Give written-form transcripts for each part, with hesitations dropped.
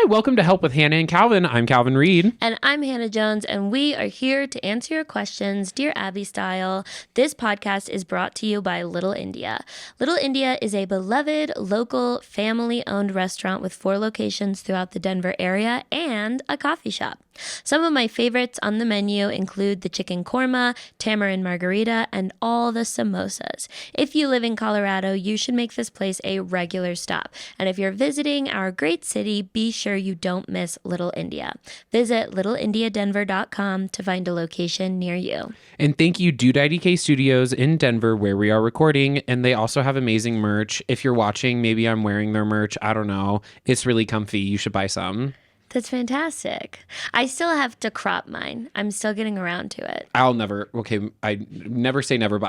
welcome to Help with Hannah and Calvin. I'm Calvin Reed. And I'm Hannah Jones, and we are here to answer your questions, Dear Abby style. This podcast is brought to you by Little India. Little India is a beloved, local, family-owned restaurant with 4 locations throughout the Denver area and a coffee shop. Some of my favorites on the menu include the chicken korma, tamarind margarita, and all the samosas. If you live in Colorado, you should make this place a regular stop. And if you're visiting our great city, be sure you don't miss Little India. Visit littleindiadenver.com to find a location near you. And thank you, Dude IDK Studios in Denver, where we are recording. And they also have amazing merch. If you're watching, maybe I'm wearing their merch. I don't know. It's really comfy. You should buy some. That's fantastic. I still have to crop mine. I'm still getting around to it. I never say never, but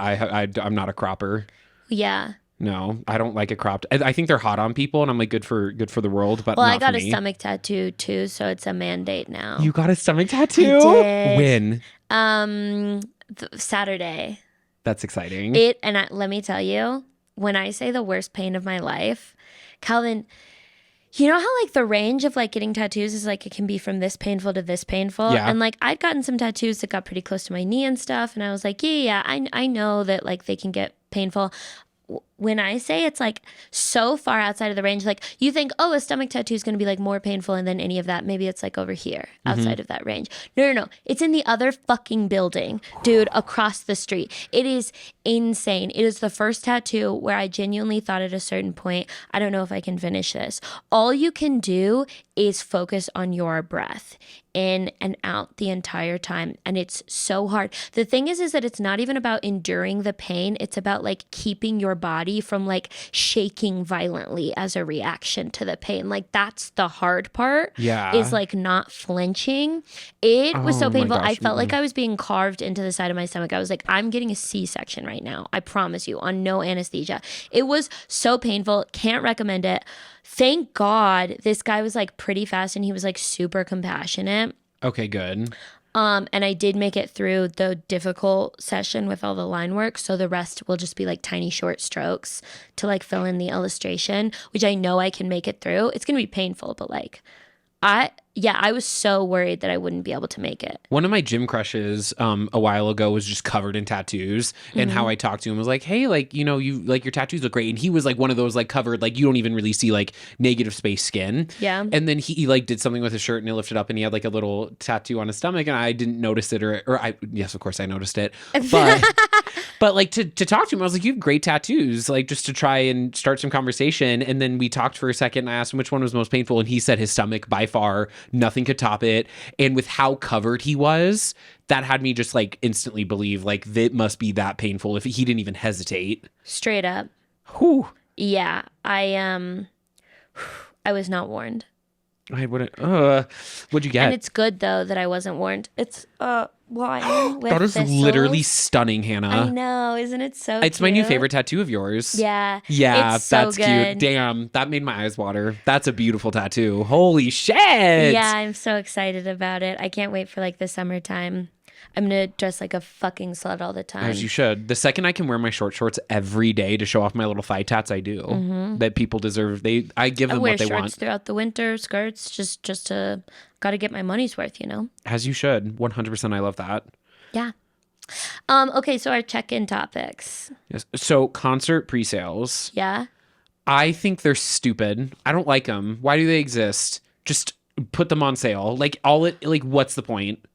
I'm not a cropper. Yeah. No, I don't like it cropped. I think they're hot on people, and I'm like, good for the world, but well, not I got for a me. stomach tattoo too, so it's a mandate now. You got a stomach tattoo? I When? did. Saturday. That's exciting. Let me tell you, when I say the worst pain of my life, Calvin, you know how like the range of like getting tattoos is like it can be from this painful to this painful? Yeah. And like I'd gotten some tattoos that got pretty close to my knee and stuff, and I was like, yeah, I know that like they can get painful. When I say it's like so far outside of the range, like you think, oh, a stomach tattoo is going to be like more painful than any of that. Maybe it's like over here outside of that range. No. It's in the other fucking building, dude, across the street. It is insane. It is the first tattoo where I genuinely thought at a certain point, I don't know if I can finish this. All you can do is focus on your breath in and out the entire time. And it's so hard. The thing is that it's not even about enduring the pain. It's about like keeping your body from like shaking violently as a reaction to the pain. Like that's the hard part. Yeah. Is like not flinching. It was so Oh my painful. gosh. I felt like I was being carved into the side of my stomach. I was like, I'm getting a C-section right now. I promise you, on no anesthesia. It was so painful. Can't recommend it. Thank God this guy was like pretty fast and he was like super compassionate. Okay, good. And I did make it through the difficult session with all the line work. So the rest will just be like tiny short strokes to like fill in the illustration, which I know I can make it through. It's going to be painful, but like I was so worried that I wouldn't be able to make it. One of my gym crushes a while ago was just covered in tattoos, and how I talked to him was like, hey, like, you know, you like your tattoos look great. And he was like one of those like covered, like you don't even really see like negative space skin. Yeah. And then he like did something with his shirt and he lifted up and he had like a little tattoo on his stomach and I didn't notice it yes, of course I noticed it. But like to talk to him, I was like, you have great tattoos, like just to try and start some conversation. And then we talked for a second and I asked him which one was most painful. And he said his stomach by far, nothing could top it. And with how covered he was, that had me just like instantly believe like it must be that painful if he didn't even hesitate. Straight up. Whew. Yeah. I was not warned. I wouldn't. What'd you get? And it's good though that I wasn't warned. It's wine with that is thistles. literally stunning, Hannah. I know, isn't it so It's cute? my new favorite tattoo of yours. Yeah. Yeah, it's so that's good. cute. Damn, that made my eyes water. That's a beautiful tattoo. Holy shit. Yeah, I'm so excited about it. I can't wait for like the summertime. I'm gonna dress like a fucking slut all the time. As you should. The second I can wear my short shorts every day to show off my little thigh tats, I do. That people deserve. I give them I wear what they shorts want. throughout the winter, skirts, just to gotta get my money's worth, you know? As you should. 100%. I love that. Yeah. Okay, so our check-in topics. Yes. So concert pre-sales. Yeah. I think they're stupid. I don't like them. Why do they exist? Just put them on sale. Like what's the point?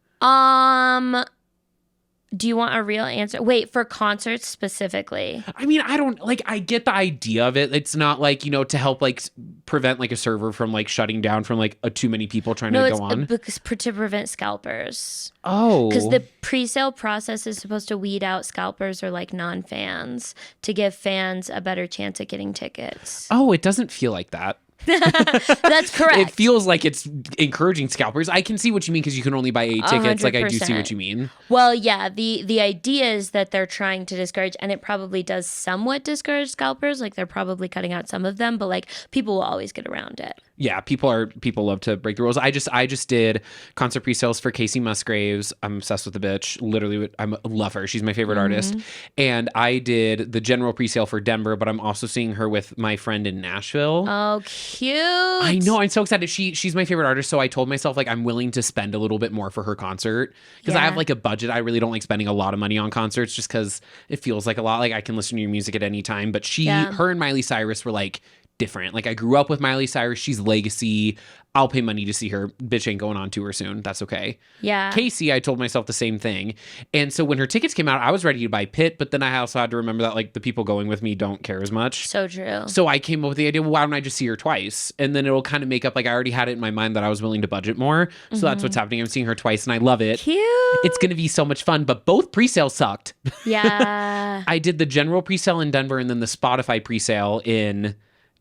Do you want a real answer? Wait, for concerts specifically. I mean, I don't like, I get the idea of it. It's not like, you know, to help like prevent like a server from like shutting down from like too many people trying to go on. Because to prevent scalpers. Oh. Because the pre-sale process is supposed to weed out scalpers or like non-fans to give fans a better chance at getting tickets. Oh, it doesn't feel like that. That's correct. It feels like it's encouraging scalpers. I can see what you mean because you can only buy 8 tickets. Like I do see what you mean. Well, yeah, the idea is that they're trying to discourage, and it probably does somewhat discourage scalpers. Like they're probably cutting out some of them, but like people will always get around it. Yeah, people love to break the rules. I just did concert pre-sales for Casey Musgraves. I'm obsessed with the bitch. Literally, I love her. She's my favorite artist. And I did the general pre-sale for Denver, but I'm also seeing her with my friend in Nashville. Oh, cute. I know. I'm so excited. She's my favorite artist. So I told myself like I'm willing to spend a little bit more for her concert because I have like a budget. I really don't like spending a lot of money on concerts just because it feels like a lot. Like I can listen to your music at any time. But her and Miley Cyrus were like different. Like I grew up with Miley Cyrus. She's legacy. I'll pay money to see her. Bitch ain't going on tour soon. That's okay. Yeah. Casey, I told myself the same thing. And so when her tickets came out, I was ready to buy Pit, but then I also had to remember that like the people going with me don't care as much. So true. So I came up with the idea, well, why don't I just see her twice? And then it'll kind of make up, like I already had it in my mind that I was willing to budget more. So that's what's happening. I'm seeing her twice and I love it. Cute. It's going to be so much fun, but both pre-sales sucked. Yeah. I did the general pre-sale in Denver and then the Spotify pre-sale in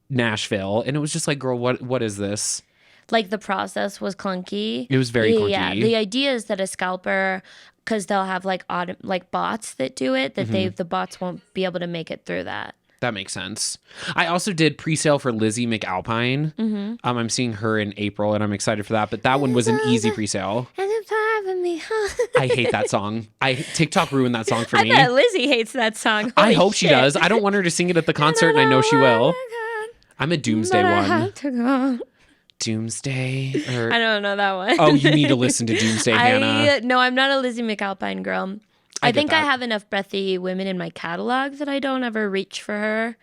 Nashville. And it was just like, girl, what is this? Like the process was clunky. It was very clunky. Yeah, the idea is that a scalper, because they'll have like bots that do it, that the bots won't be able to make it through that. That makes sense. I also did pre-sale for Lizzie McAlpine. I'm seeing her in April, and I'm excited for that. But that one was an easy pre-sale. I hate that song. TikTok ruined that song for me. I bet Lizzie hates that song. I Holy hope she shit. does. I don't want her to sing it at the concert, and I know she will. I'm a Doomsday one. Doomsday? I don't know that one. Oh, you need to listen to Doomsday, Hannah. No, I'm not a Lizzie McAlpine girl. I think I have enough breathy women in my catalog that I don't ever reach for her.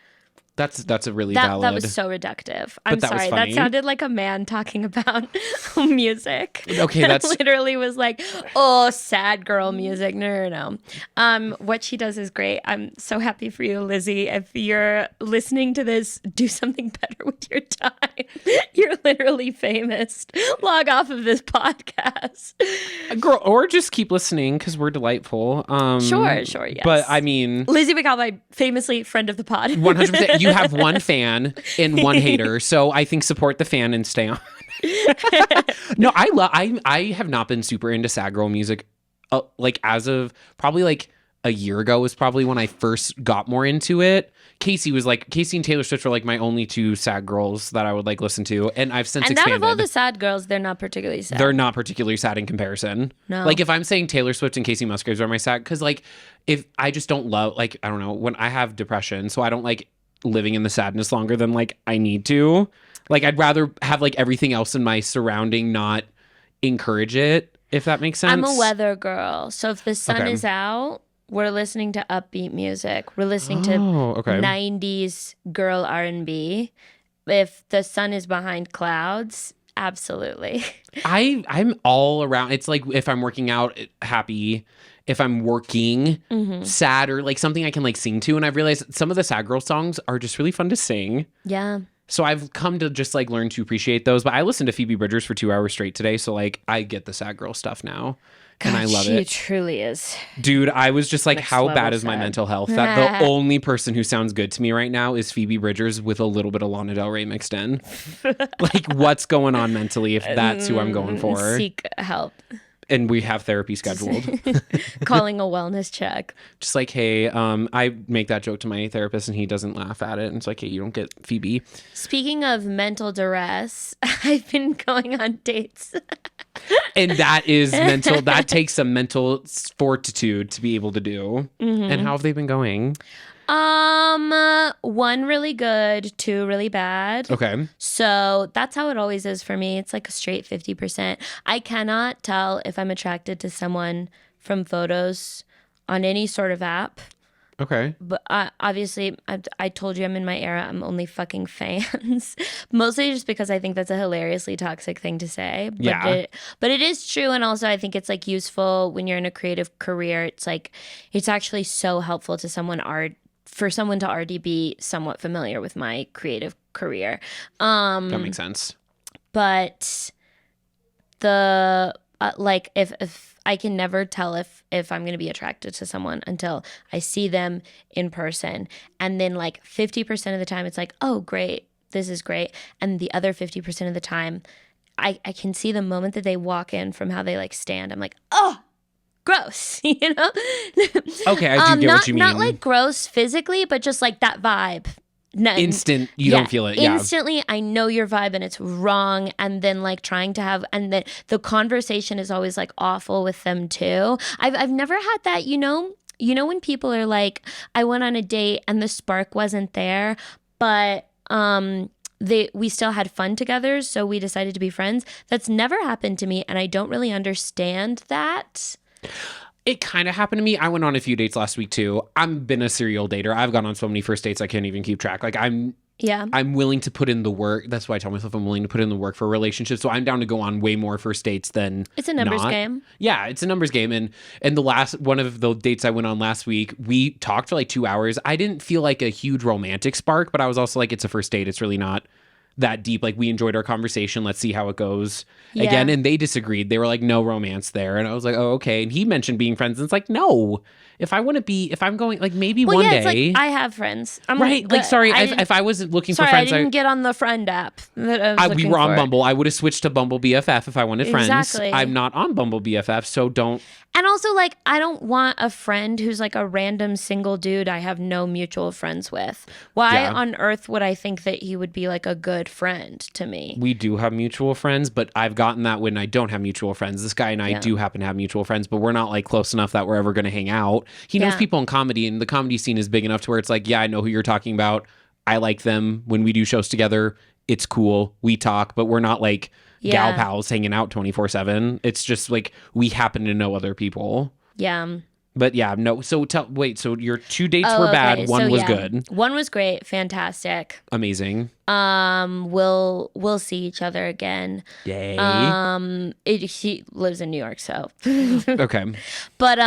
That's a really valid. That was so reductive. I'm that was sorry. funny. That sounded like a man talking about music. Okay, that's literally was like, oh, sad girl music. No. What she does is great. I'm so happy for you, Lizzie. If you're listening to this, do something better with your time. You're literally famous. Log off of this podcast. girl, or just keep listening because we're delightful. Sure, yes. But I mean, Lizzie McAlpine, famously friend of the pod. 100%. You have one fan and one hater, so I think support the fan and stay on. No, I have not been super into sad girl music. Like as of probably like a year ago was probably when I first got more into it. Casey and Taylor Swift were like my only two sad girls that I would like listen to, and I've since expanded. And out of all the sad girls, they're not particularly sad. They're not particularly sad in comparison. No. Like if I'm saying Taylor Swift and Casey Musgraves are my sad, because like if I just don't love, like I don't know, when I have depression, so I don't like living in the sadness longer than like I need to. Like I'd rather have like everything else in my surrounding not encourage it, if that makes sense. I'm a weather girl, so if the sun is out, we're listening to upbeat music. We're listening to 90s girl R&B. If the sun is behind clouds, absolutely. I'm all around. It's like if I'm working out, happy. If I'm working, sad, or like something I can like sing to. And I've realized some of the sad girl songs are just really fun to sing. Yeah. So I've come to just like learn to appreciate those. But I listened to Phoebe Bridgers for 2 hours straight today. So like I get the sad girl stuff now. And I love it. She truly is. Dude, I was just like, Next how level bad is my sad. mental health? That the only person who sounds good to me right now is Phoebe Bridgers with a little bit of Lana Del Rey mixed in. Like, what's going on mentally if that's who I'm going for? Seek help. And we have therapy scheduled. Calling a wellness check. Just like, hey, I make that joke to my therapist and he doesn't laugh at it. And it's like, hey, you don't get Phoebe. Speaking of mental duress, I've been going on dates. And that is mental. That takes some mental fortitude to be able to do. And how have they been going? One really good, two really bad. Okay. So that's how it always is for me. It's like a straight 50%. I cannot tell if I'm attracted to someone from photos on any sort of app. Okay. But obviously, I told you I'm in my era. I'm only fucking fans. Mostly just because I think that's a hilariously toxic thing to say. But Yeah. But it is true. And also, I think it's like useful when you're in a creative career. It's like, it's actually so helpful to for someone to already be somewhat familiar with my creative career. That makes sense. But the like if I can never tell if I'm going to be attracted to someone until I see them in person. And then like 50% of the time it's like, oh great, this is great. And the other 50% of the time I can see the moment that they walk in from how they like stand. I'm like, oh, gross, you know? Okay, I do get what you mean. Not like gross physically, but just like that vibe. instant, you don't feel it. Yeah. Instantly, I know your vibe and it's wrong. And then like trying to have, and then the conversation is always like awful with them too. I've never had that, when people are like, I went on a date and the spark wasn't there, but we still had fun together, so we decided to be friends. That's never happened to me, and I don't really understand that. It kind of happened to me. I went on a few dates last week too. I've been a serial dater. I've gone on so many first dates I can't even keep track. Like I'm willing to put in the work. That's why I tell myself I'm willing to put in the work for a relationship. So I'm down to go on way more first dates than it's a numbers game. Yeah, it's a numbers game. And the last one of the dates I went on last week, we talked for like 2 hours. I didn't feel like a huge romantic spark, but I was also like, it's a first date. It's really not that deep. Like we enjoyed our conversation. Let's see how it goes again. And they disagreed. They were like, no romance there. And I was like, oh, okay. And he mentioned being friends. And it's like, no, if I'm going like maybe one day. It's like, I have friends. Right. Like, sorry, if I was looking for friends. I didn't get on the friend app that I was we were on Bumble. I would have switched to Bumble BFF if I wanted friends. Exactly. I'm not on Bumble BFF. So don't. And also, like, I don't want a friend who's like a random single dude I have no mutual friends with. Why on earth would I think that he would be like a good friend to me? We do have mutual friends, but I've gotten that when I don't have mutual friends. This guy and I do happen to have mutual friends, but we're not like close enough that we're ever going to hang out. He knows people in comedy, and the comedy scene is big enough to where it's like, yeah, I know who you're talking about. I like them. When we do shows together, it's cool. We talk, but we're not like gal pals hanging out 24/7. It's just like we happen to know other people. Yeah. But yeah, no. So so your 2 dates were bad. One was good. One was great. Fantastic. Amazing. We'll see each other again. Yay. He lives in New York, so. Okay. But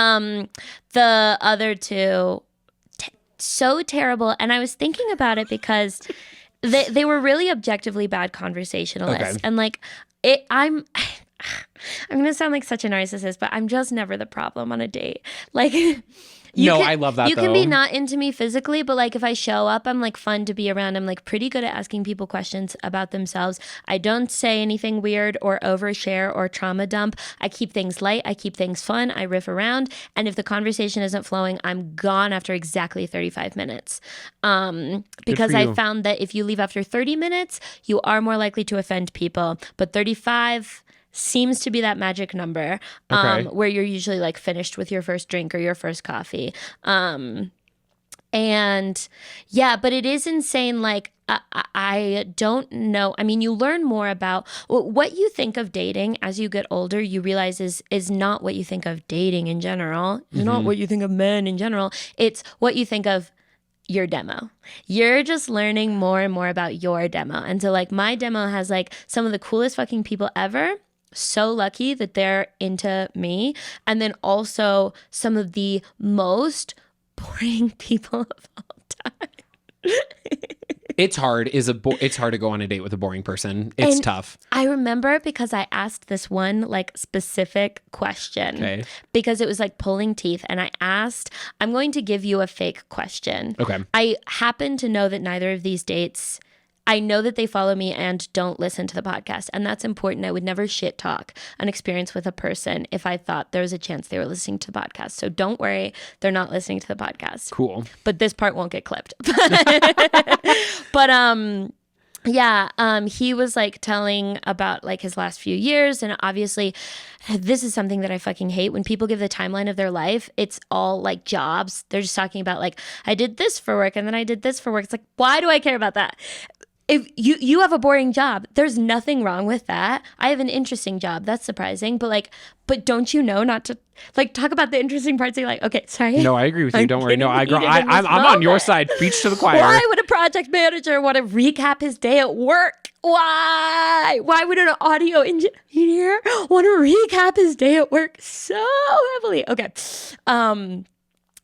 the other two, so terrible. And I was thinking about it because they were really objectively bad conversationalists. And like I'm gonna sound like such a narcissist, but I'm just never the problem on a date. Like I love that. You can be not into me physically, but like if I show up, I'm like fun to be around. I'm like pretty good at asking people questions about themselves. I don't say anything weird or overshare or trauma dump. I keep things light. I keep things fun. I riff around. And if the conversation isn't flowing, I'm gone after exactly 35 minutes. Because I found that if you leave after 30 minutes, you are more likely to offend people. But 35 seems to be that magic number where you're usually like finished with your first drink or your first coffee. And yeah, but it is insane. Like, I don't know. I mean, you learn more about what you think of dating as you get older. You realize is not what you think of dating in general. It's not what you think of men in general. It's what you think of your demo. You're just learning more and more about your demo. And so like my demo has like some of the coolest fucking people ever. So lucky that they're into me. And then also some of the most boring people of all time. It's hard. It's hard to go on a date with a boring person. It's tough. I remember because I asked this one like specific question because it was like pulling teeth. And I asked, I'm going to give you a fake question. Okay. I happen to know that neither of these dates, I know that they follow me and don't listen to the podcast. And that's important. I would never shit talk an experience with a person if I thought there was a chance they were listening to the podcast. So don't worry, they're not listening to the podcast. Cool. But this part won't get clipped. But he was like telling about like his last few years. And obviously this is something that I fucking hate. When people give the timeline of their life, it's all like jobs. They're just talking about like, I did this for work and then I did this for work. It's like, why do I care about that? If you have a boring job, there's nothing wrong with that. I have an interesting job. That's surprising. But don't you know not to like talk about the interesting parts? You're like, okay, sorry. No, I agree with you. Don't worry. No, I'm on your side. Preach to the choir. Why would a project manager want to recap his day at work? Why? Why would an audio engineer want to recap his day at work so heavily? Okay.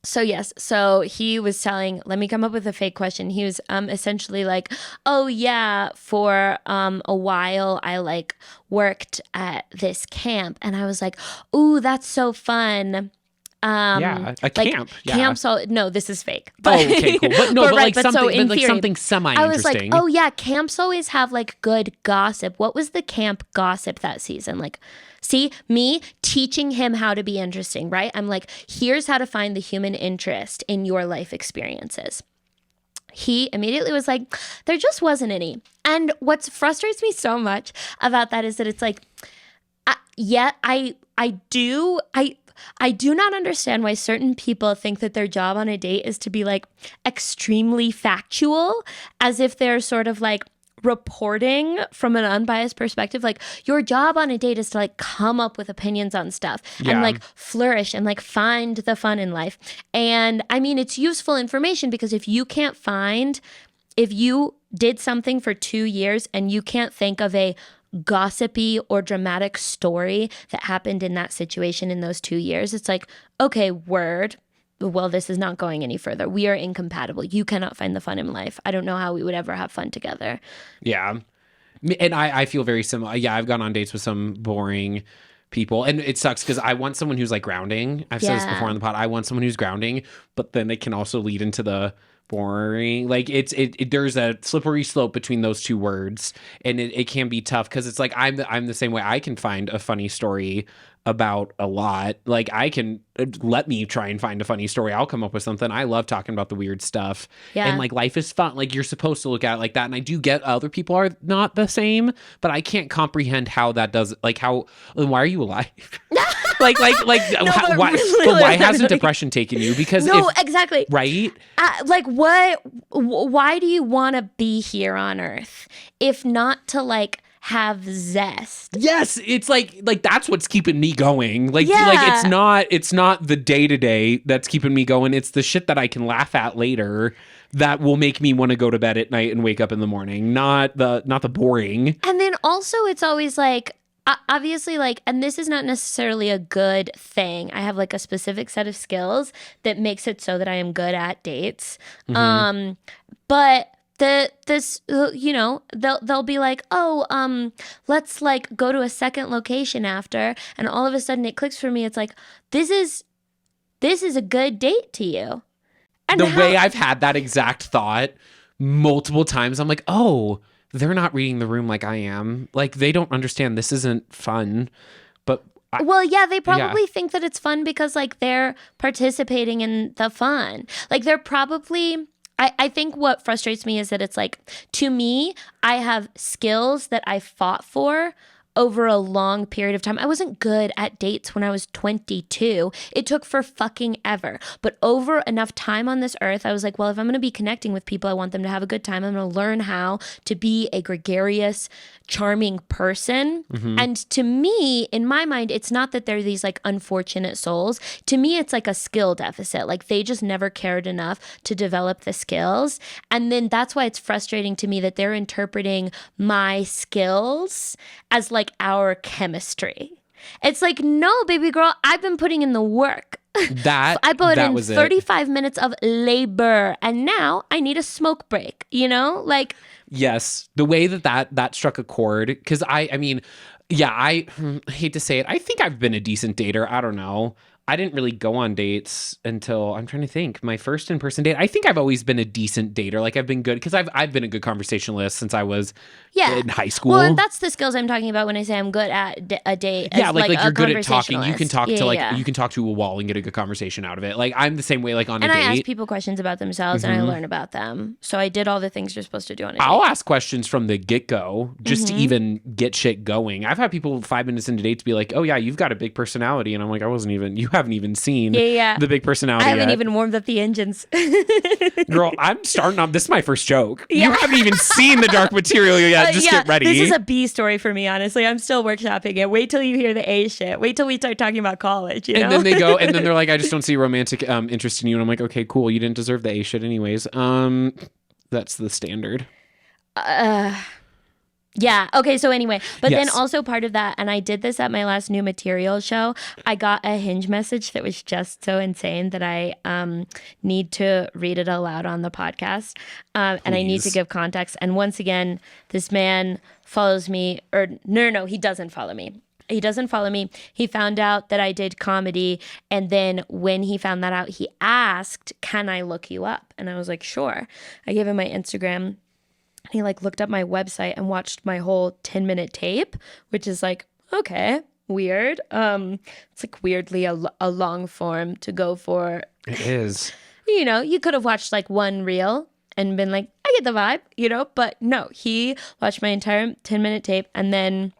So yes, so he was telling, let me come up with a fake question. He was essentially like, oh yeah, for a while I like worked at this camp. And I was like, ooh, that's so fun. A camp. Camps all no, this is fake. But, okay, cool. But no, but like something, so in like theory, something semi-interesting. I was like, oh yeah, camps always have like good gossip. What was the camp gossip that season? Like, see, me teaching him how to be interesting, right? I'm like, here's how to find the human interest in your life experiences. he immediately was like, there just wasn't any. And what frustrates me so much about that is that it's like, I do not understand why certain people think that their job on a date is to be like extremely factual, as if they're sort of like reporting from an unbiased perspective. Like, your job on a date is to like come up with opinions on stuff and like flourish and like find the fun in life. And I mean, it's useful information, because if you did something for 2 years and you can't think of a gossipy or dramatic story that happened in that situation in those 2 years, it's like, okay, word. Well, this is not going any further. We are incompatible. You cannot find the fun in life. I don't know how we would ever have fun together. Yeah. And I feel very similar. Yeah, I've gone on dates with some boring people, and it sucks because I want someone who's like grounding. I've said this before on the pod. I want someone who's grounding, but then it can also lead into the boring. Like there's a slippery slope between those two words, and it can be tough because it's like I'm the same way. I can find a funny story about a lot. Like, I can let me try and find a funny story. I'll come up with something. I love talking about the weird stuff. Yeah. And like, life is fun. Like, you're supposed to look at it like that. And I do get other people are not the same, but I can't comprehend how that does, like, why are you alive? Why hasn't depression taken you? Because exactly. Right? Why do you want to be here on Earth if not to like have zest? Yes, it's like that's what's keeping me going. Like it's not the day-to-day that's keeping me going. It's the shit that I can laugh at later that will make me want to go to bed at night and wake up in the morning, not the boring. And then also it's always like, obviously, like, and this is not necessarily a good thing. I have like a specific set of skills that makes it so that I am good at dates. Mm-hmm. But they'll be like, let's like go to a second location after, and all of a sudden it clicks for me. It's like, this is a good date to you. And the way I've had that exact thought multiple times, I'm like, oh, they're not reading the room like I am. Like, they don't understand this isn't fun. But they probably think that it's fun because like they're participating in the fun. Like, they're probably, I think what frustrates me is that it's like, to me, I have skills that I fought for over a long period of time. I wasn't good at dates when I was 22. It took for fucking ever. But over enough time on this earth, I was like, well, if I'm going to be connecting with people, I want them to have a good time. I'm going to learn how to be a gregarious, charming person. Mm-hmm. And to me, in my mind, it's not that they're these like unfortunate souls. To me, it's like a skill deficit. Like, they just never cared enough to develop the skills. And then that's why it's frustrating to me that they're interpreting my skills as like our chemistry. It's like, no, baby girl, I've been putting in the work. I put in 35 minutes of labor, and now I need a smoke break, like. Yes, the way that struck a chord, because I mean, yeah, I hate to say it, I think I've been a decent dater. I don't know. I didn't really go on dates until, I'm trying to think, my first in-person date. I think I've always been a decent dater. Like, I've been good because I've been a good conversationalist since I was in high school. Well, and that's the skills I'm talking about when I say I'm good at a date. Yeah, like you're good at talking. You can talk you can talk to a wall and get a good conversation out of it. Like, I'm the same way, like, on a date. And I ask people questions about themselves, and I learn about them. So I did all the things you're supposed to do on a date. I'll ask questions from the get-go just to even get shit going. I've had people 5 minutes into dates be like, oh yeah, you've got a big personality. And I'm like, you haven't even seen the big personality I haven't yet. even warmed up the engines. Girl, I'm starting off. This is my first joke. You haven't even seen the dark material yet. Just get ready. This is a B story for me, honestly. I'm still workshopping it. Wait till you hear the A shit. Wait till we start talking about college. And then they go, and then they're like, I just don't see romantic interest in you. And I'm like, okay, cool. You didn't deserve the A shit anyways. That's the standard. Yeah. Okay. So anyway, but Yes. then also part of that, and I did this at my last new material show, I got a Hinge message that was just so insane that I need to read it aloud on the podcast. And I need to give context. And once again, this man follows me, or no, he doesn't follow me. He doesn't follow me. He found out that I did comedy. And then when he found that out, he asked, can I look you up? And I was like, sure. I gave him my Instagram. He like looked up my website and watched my whole 10-minute tape, which is like, okay, weird. It's like weirdly a long form to go for. It is. You could have watched like one reel and been like, I get the vibe, you know? But no, he watched my entire 10-minute tape, and then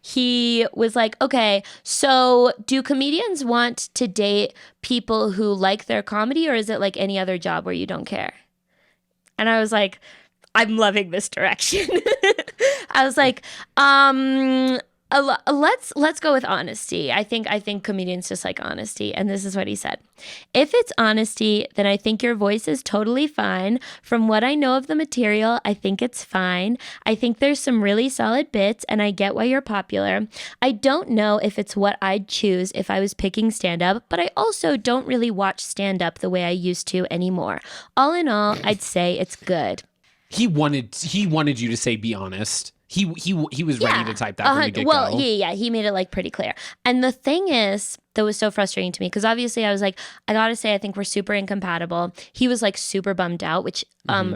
he was like, okay, so do comedians want to date people who like their comedy, or is it like any other job where you don't care? And I was like, I'm loving this direction. I was like, let's go with honesty. I think comedians just like honesty. And this is what he said. If it's honesty, then I think your voice is totally fine. From what I know of the material, I think it's fine. I think there's some really solid bits, and I get why you're popular. I don't know if it's what I'd choose if I was picking stand-up, but I also don't really watch stand-up the way I used to anymore. All in all, I'd say it's good. He wanted you to say be honest. He was ready to type that from the get-go. Well, yeah, he made it like pretty clear. And the thing is, that was so frustrating to me, because obviously I was like, I gotta say, I think we're super incompatible. He was like super bummed out, which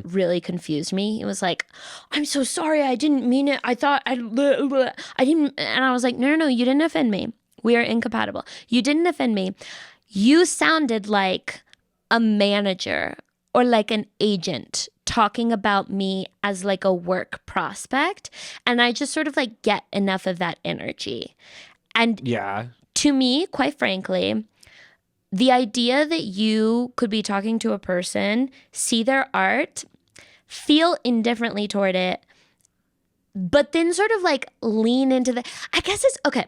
really confused me. He was like, I'm so sorry, I didn't mean it. I thought I didn't. And I was like, no, you didn't offend me. We are incompatible. You didn't offend me. You sounded like a manager or like an agent talking about me as like a work prospect. And I just sort of like get enough of that energy. And yeah, to me, quite frankly, the idea that you could be talking to a person, see their art, feel indifferently toward it, but then sort of like lean into I guess it's okay.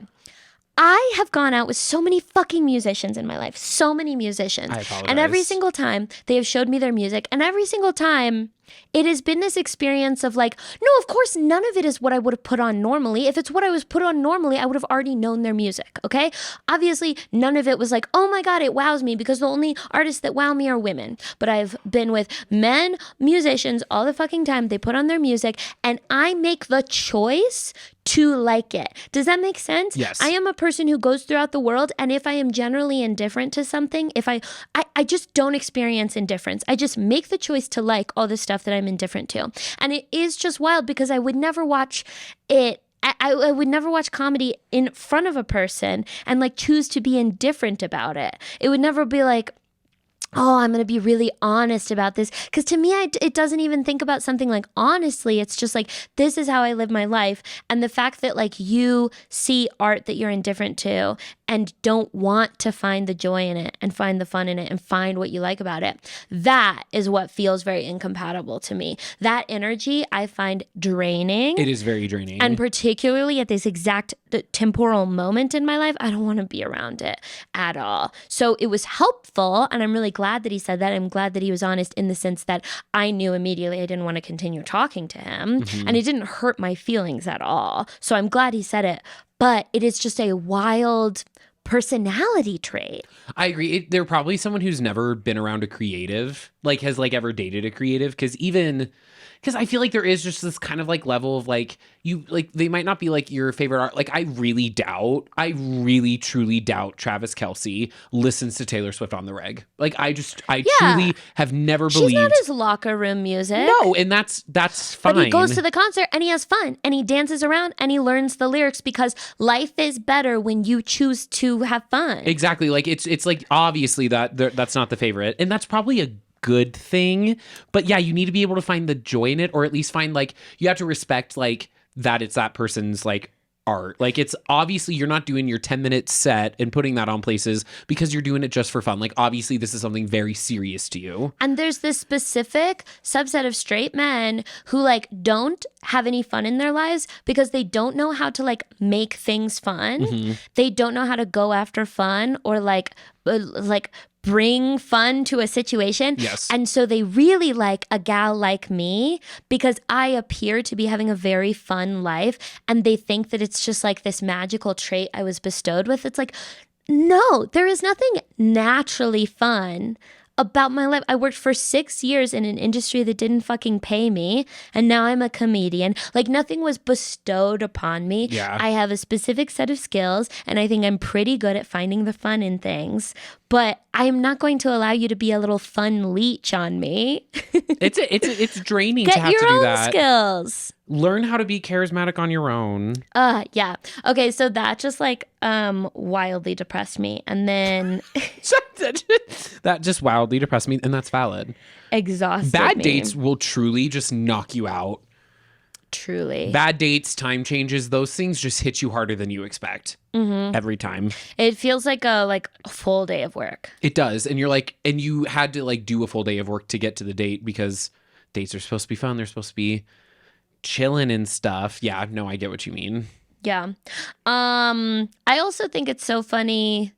I have gone out with so many fucking musicians in my life, so many musicians. I apologize. And every single time they have showed me their music, and every single time it has been this experience of like, no, of course, none of it is what I would have put on normally. If it's what I was put on normally, I would have already known their music, okay? Obviously, none of it was like, oh my God, it wows me, because the only artists that wow me are women. But I've been with men, musicians, all the fucking time. They put on their music, and I make the choice to like it. Does that make sense? Yes. I am a person who goes throughout the world, and if I am generally indifferent to something, if I just don't experience indifference. I just make the choice to like all the stuff that I'm indifferent to. And it is just wild, because I would never watch it. I would never watch comedy in front of a person and like choose to be indifferent about it. It would never be like, oh, I'm going to be really honest about this. Because to me, it doesn't even think about something like honestly. It's just like, this is how I live my life. And the fact that like you see art that you're indifferent to and don't want to find the joy in it and find the fun in it and find what you like about it, that is what feels very incompatible to me. That energy I find draining. It is very draining. And particularly at this exact temporal moment in my life, I don't want to be around it at all. So it was helpful, and I'm really glad that he said that. I'm glad that he was honest in the sense that I knew immediately I didn't want to continue talking to him, and it didn't hurt my feelings at all. So I'm glad he said it, but it is just a wild personality trait. I agree. They're probably someone who's never been around a creative, like has like ever dated a creative, because I feel like there is just this kind of like level of like, you like, they might not be like your favorite art. Like I really truly doubt Travis Kelce listens to Taylor Swift on the reg. Like I truly have never believed. She's not his locker room music. No, and that's fine. But he goes to the concert and he has fun and he dances around and he learns the lyrics, because life is better when you choose to have fun. Exactly. Like it's like obviously that's not the favorite, and that's probably a good thing. But yeah, you need to be able to find the joy in it, or at least find like, you have to respect like that it's that person's like art. Like it's obviously you're not doing your 10-minute set and putting that on places because you're doing it just for fun. Like obviously this is something very serious to you. And there's this specific subset of straight men who like don't have any fun in their lives because they don't know how to like make things fun. They don't know how to go after fun or like bring fun to a situation. Yes. And so they really like a gal like me because I appear to be having a very fun life, and they think that it's just like this magical trait I was bestowed with. It's like, no, there is nothing naturally fun about my life. I worked for 6 years in an industry that didn't fucking pay me, and now I'm a comedian. Like nothing was bestowed upon me. Yeah. I have a specific set of skills, and I think I'm pretty good at finding the fun in things. But I'm not going to allow you to be a little fun leech on me. It's draining to Get have your to do own that. skills. Learn how to be charismatic on your own. Yeah. Okay, so that just like wildly depressed me. And then That just wildly depressed me, and that's valid. exhausted Bad me. dates will truly just knock you out. Truly. Bad dates, time changes, those things just hit you harder than you expect every time. It feels like a full day of work. It does. And you're like, and you had to like do a full day of work to get to the date because dates are supposed to be fun. They're supposed to be chilling and stuff. Yeah, no, I get what you mean. Yeah. I also think it's so funny.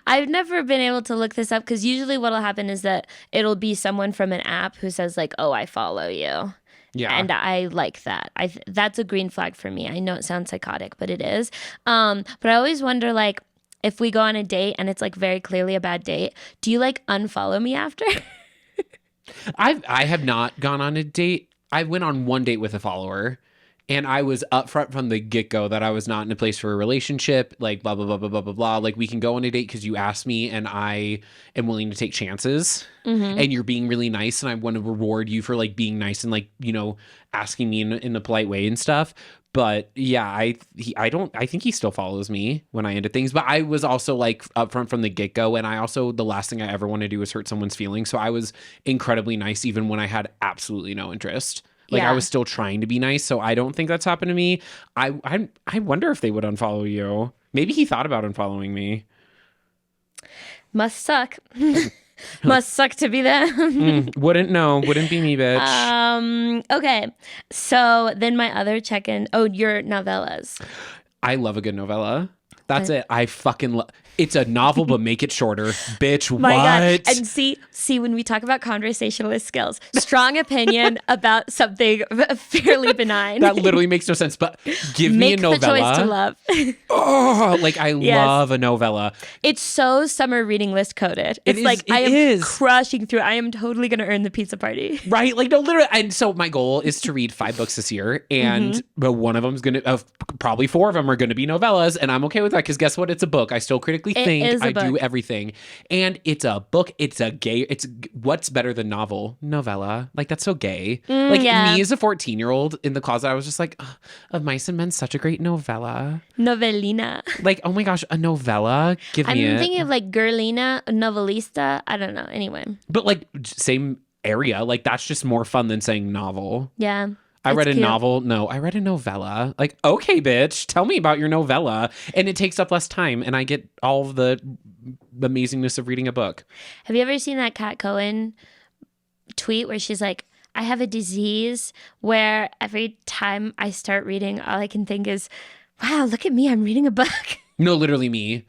I've never been able to look this up because usually what'll happen is that it'll be someone from an app who says like, "Oh, I follow you." Yeah. And I like that. That's a green flag for me. I know it sounds psychotic, but it is. But I always wonder like if we go on a date and it's like very clearly a bad date, do you like unfollow me after? I have not gone on a date. I went on one date with a follower, and I was upfront from the get-go that I was not in a place for a relationship, like blah blah blah blah blah blah blah. Like we can go on a date because you asked me and I am willing to take chances, and you're being really nice, and I want to reward you for like being nice and like, you know, asking me in a polite way and stuff. But yeah, I think he still follows me when I ended things. But I was also like upfront from the get go, and I also, the last thing I ever want to do is hurt someone's feelings. So I was incredibly nice even when I had absolutely no interest. Like I Yeah. was still trying to be nice. So I don't think that's happened to me. I wonder if they would unfollow you. Maybe he thought about unfollowing me. Must suck. Must suck to be them. Wouldn't know. Wouldn't be me, bitch. Okay. So then my other check-in. Oh, your novellas. I love a good novella. That's it. I fucking love. It's a novel, but make it shorter, bitch. My what? God. And see, when we talk about conversationalist skills, strong opinion about something fairly benign. That literally makes no sense. But give me a Make novella. the choice to love. Oh, like I Yes. love a novella. It's so summer reading list coded. It's is- like it I am is. crushing through. I am totally going to earn the pizza party. Right? Like, no, literally. And so my goal is to read 5 books this year. And but one of them's going to, probably 4 of them are going to be novellas. And I'm okay with that because guess what? It's a book. I still critically It think is a I do book. everything. And it's a book. It's a gay. It's what's better than novel? Novella. Like, that's so gay. Like, yeah. me as a 14-year-old in the closet, I was just like, "Ugh, Of Mice and Men, such a great novella. Novelina. Like, oh my gosh, a novella? Give I'm me it. thinking of like girlina, novelista. I don't know. Anyway. But like same area, like that's just more fun than saying novel. Yeah. I It's read a cute. novel. No, I read a novella. Like, okay, bitch, tell me about your novella. And it takes up less time, and I get all of the amazingness of reading a book. Have you ever seen that Kat Cohen tweet where she's like, I have a disease where every time I start reading, all I can think is, wow, look at me. I'm reading a book. No, literally me.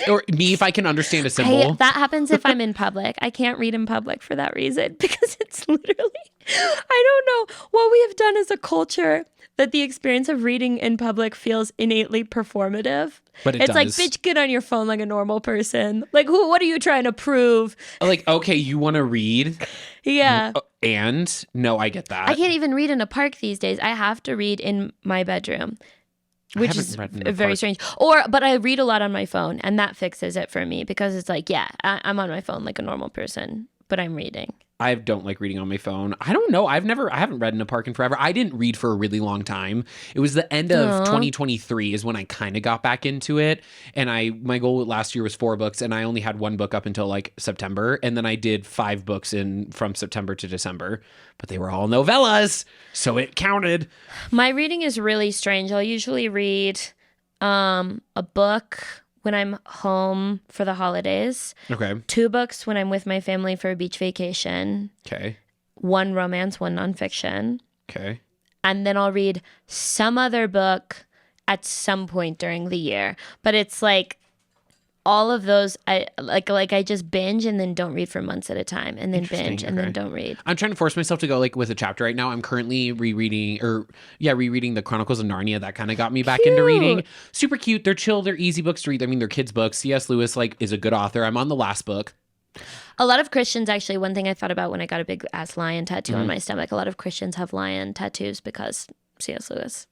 Or me if I can understand a symbol. That happens if I'm in public. I can't read in public for that reason because it's literally, I don't know what we have done as a culture that the experience of reading in public feels innately performative. But it it's like, does. bitch, get on your phone like a normal person. Like, what are you trying to prove? Like, okay, you want to read? Yeah. And no, I get that. I can't even read in a park these days. I have to read in my bedroom, which haven't is read in a very park. strange. But I read a lot on my phone, and that fixes it for me because it's like, yeah, I'm on my phone like a normal person, but I'm reading. I don't like reading on my phone. I don't know. I haven't read in a park in forever. I didn't read for a really long time. It was the end of 2023 is when I kind of got back into it. And my goal last year was 4 books, and I only had 1 book up until like September. And then I did 5 books from September to December, but they were all novellas. So it counted. My reading is really strange. I'll usually read a book when I'm home for the holidays, Okay. 2 books when I'm with my family for a beach vacation, Okay. 1 romance, 1 nonfiction. Okay. And then I'll read some other book at some point during the year. But it's like all of those, I just binge and then don't read for months at a time, and then binge and then okay. don't read. I'm trying to force myself to go like with a chapter right now. I'm currently rereading the Chronicles of Narnia. That kind of got me back into reading. Super cute. They're chill. They're easy books to read. I mean, they're kids' books. C.S. Lewis like is a good author. I'm on the last book. A lot of Christians, actually, one thing I thought about when I got a big ass lion tattoo on my stomach, a lot of Christians have lion tattoos because C.S. Lewis.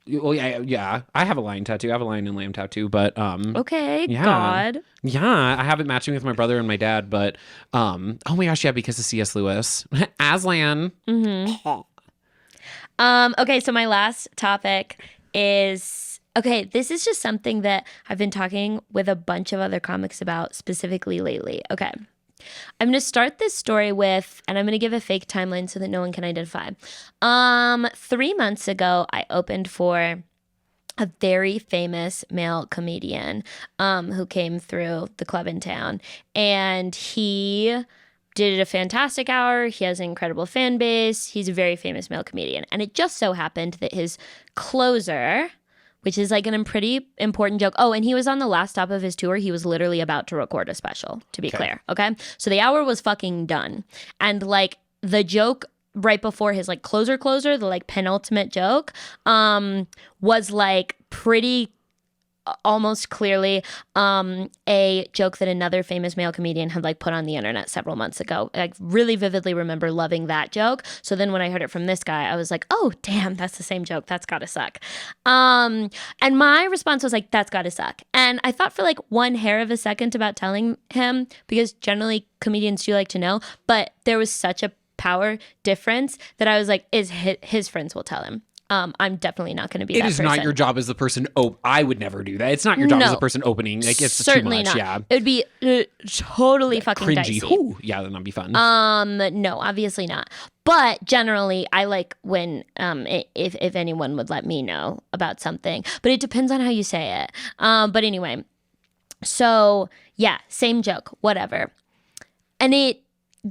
Well, yeah. I have a lion tattoo. I have a lion and lamb tattoo, but Okay, yeah. God. Yeah, I have it matching with my brother and my dad, but oh my gosh, yeah, because of C.S. Lewis. Aslan. Okay, so my last topic is okay, this is just something that I've been talking with a bunch of other comics about specifically lately. Okay. I'm going to start this story with, and I'm going to give a fake timeline so that no one can identify. 3 months ago, I opened for a very famous male comedian who came through the club in town. And he did a fantastic hour. He has an incredible fan base. He's a very famous male comedian. And it just so happened that his closer, which is like a pretty important joke. Oh, and he was on the last stop of his tour. He was literally about to record a special, to be clear. Okay. So the hour was fucking done. And like the joke right before his like closer, the like penultimate joke, was like pretty almost clearly a joke that another famous male comedian had like put on the internet several months ago. I really vividly remember loving that joke. So then when I heard it from this guy, I was like, oh damn, that's the same joke. That's gotta suck. And my response was like, that's gotta suck. And I thought for like one hair of a second about telling him, because generally comedians do like to know, but there was such a power difference that I was like, his friends will tell him. I'm definitely not going to be that person. It is not your job as the person. Oh, I would never do that. It's not your job as the person opening. Like, it's certainly too much. Not. Yeah. It would be totally fucking cringy. dicey. Ooh, yeah, that'd not be fun. No, obviously not. But generally, I like when if anyone would let me know about something. But it depends on how you say it. But anyway, so yeah, same joke, whatever. And it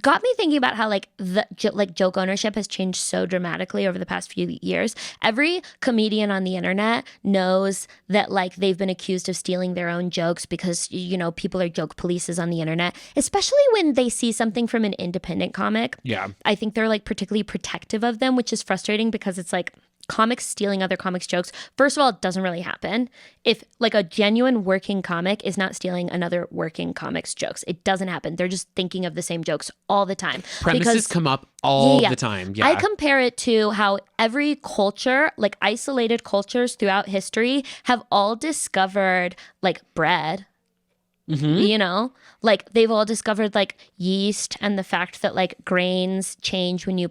got me thinking about how like the joke ownership has changed so dramatically over the past few years. Every comedian on the internet knows that like they've been accused of stealing their own jokes because, you know, people are joke polices on the internet, especially when they see something from an independent comic. Yeah. I think they're like particularly protective of them, which is frustrating because it's like comics stealing other comics' jokes. First of all, it doesn't really happen. If like a genuine working comic is not stealing another working comic's jokes, it doesn't happen. They're just thinking of the same jokes all the time. Premises come up all the time. Yeah. I compare it to how every culture, like isolated cultures throughout history, have all discovered like bread. You know, like they've all discovered like yeast and the fact that like grains change when you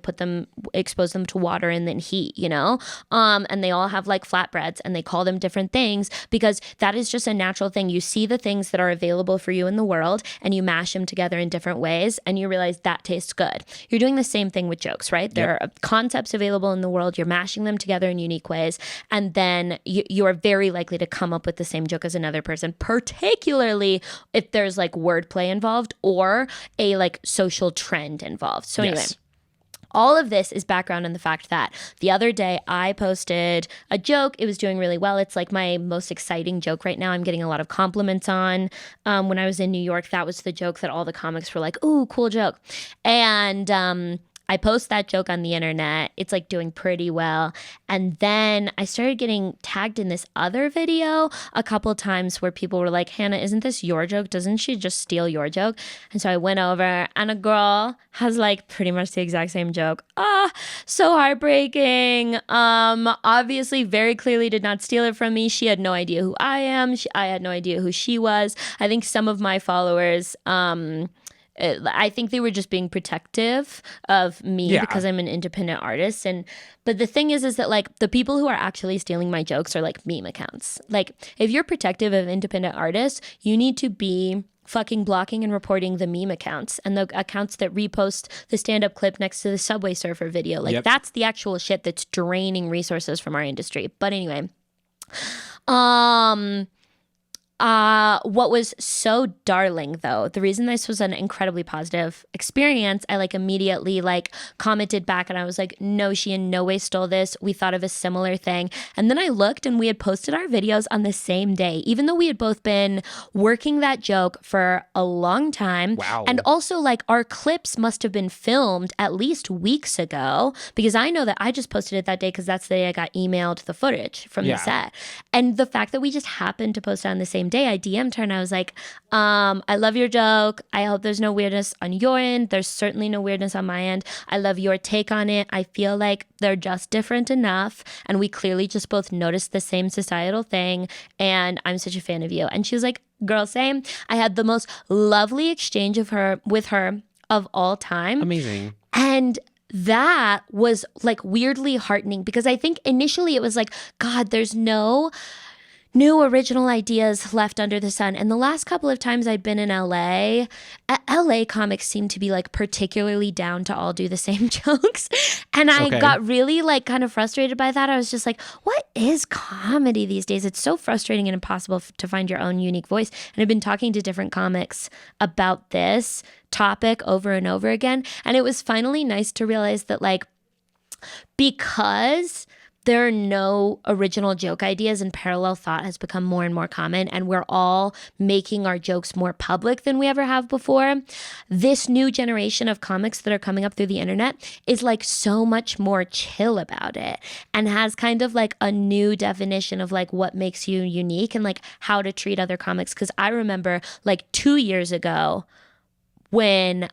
expose them to water and then heat, you know, and they all have like flatbreads and they call them different things because that is just a natural thing. You see the things that are available for you in the world and you mash them together in different ways and you realize that tastes good. You're doing the same thing with jokes, right? There are concepts available in the world. You're mashing them together in unique ways. And then you are very likely to come up with the same joke as another person, particularly if there's like wordplay involved or a like social trend involved. So anyway, all of this is background in the fact that the other day I posted a joke. It was doing really well. It's like my most exciting joke right now. I'm getting a lot of compliments on. When I was in New York, that was the joke that all the comics were like, ooh, cool joke. And I post that joke on the internet. It's like doing pretty well. And then I started getting tagged in this other video a couple times where people were like, Hannah, isn't this your joke? Doesn't she just steal your joke? And so I went over and a girl has like pretty much the exact same joke. So heartbreaking. Obviously very clearly did not steal it from me. She had no idea who I am. I had no idea who she was. I think some of my followers, I think they were just being protective of me because I'm an independent artist. But the thing is that like the people who are actually stealing my jokes are like meme accounts. Like if you're protective of independent artists, you need to be fucking blocking and reporting the meme accounts and the accounts that repost the stand-up clip next to the Subway Surfer video. Like that's the actual shit that's draining resources from our industry. But anyway, what was so darling though, the reason this was an incredibly positive experience, I like immediately like commented back and I was like, no, she in no way stole this. We thought of a similar thing. And then I looked and we had posted our videos on the same day, even though we had both been working that joke for a long time. Wow. And also like our clips must have been filmed at least weeks ago because I know that I just posted it that day because that's the day I got emailed the footage from the set. And the fact that we just happened to post it on the same same day, I DM'd her and I was like, I love your joke. I hope there's no weirdness on your end. There's certainly no weirdness on my end. I love your take on it. I feel like they're just different enough. And we clearly just both noticed the same societal thing. And I'm such a fan of you. And she was like, girl, same. I had the most lovely exchange with her of all time. Amazing. And that was like weirdly heartening because I think initially it was like, God, there's no new original ideas left under the sun. And the last couple of times I'd been in LA, LA comics seem to be like particularly down to all do the same jokes. And I got really like kind of frustrated by that. I was just like, what is comedy these days? It's so frustrating and impossible to find your own unique voice. And I've been talking to different comics about this topic over and over again. And it was finally nice to realize that like, because there are no original joke ideas and parallel thought has become more and more common and we're all making our jokes more public than we ever have before. This new generation of comics that are coming up through the internet is like so much more chill about it and has kind of like a new definition of like what makes you unique and like how to treat other comics. Because I remember like 2 years ago, when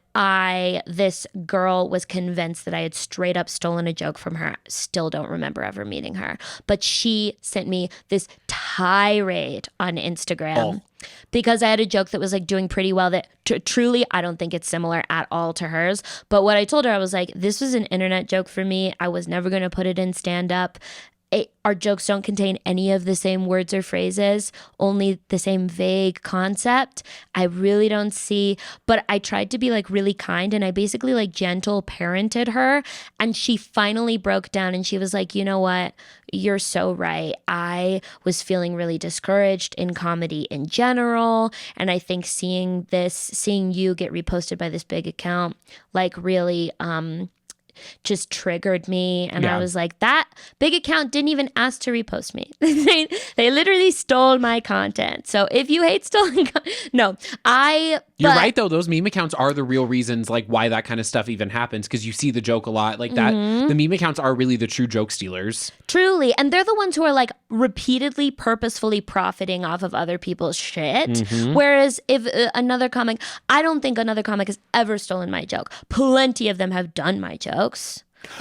this girl was convinced that I had straight up stolen a joke from her. Still don't remember ever meeting her. But she sent me this tirade on Instagram because I had a joke that was like doing pretty well that truly I don't think it's similar at all to hers. But what I told her, I was like, this was an internet joke for me. I was never going to put it in stand up. Our jokes don't contain any of the same words or phrases, only the same vague concept. I really don't see, but I tried to be like really kind and I basically like gentle parented her. And she finally broke down and she was like, you know what? You're so right. I was feeling really discouraged in comedy in general. And I think seeing you get reposted by this big account, like really, just triggered me. And I was like, that big account didn't even ask to repost me. They literally stole my content. So if you hate stolen you're right though. Those meme accounts are the real reasons like why that kind of stuff even happens because you see the joke a lot like that. The meme accounts are really the true joke stealers. Truly. And they're the ones who are like repeatedly purposefully profiting off of other people's shit. Whereas if another comic, I don't think another comic has ever stolen my joke. Plenty of them have done my jokes.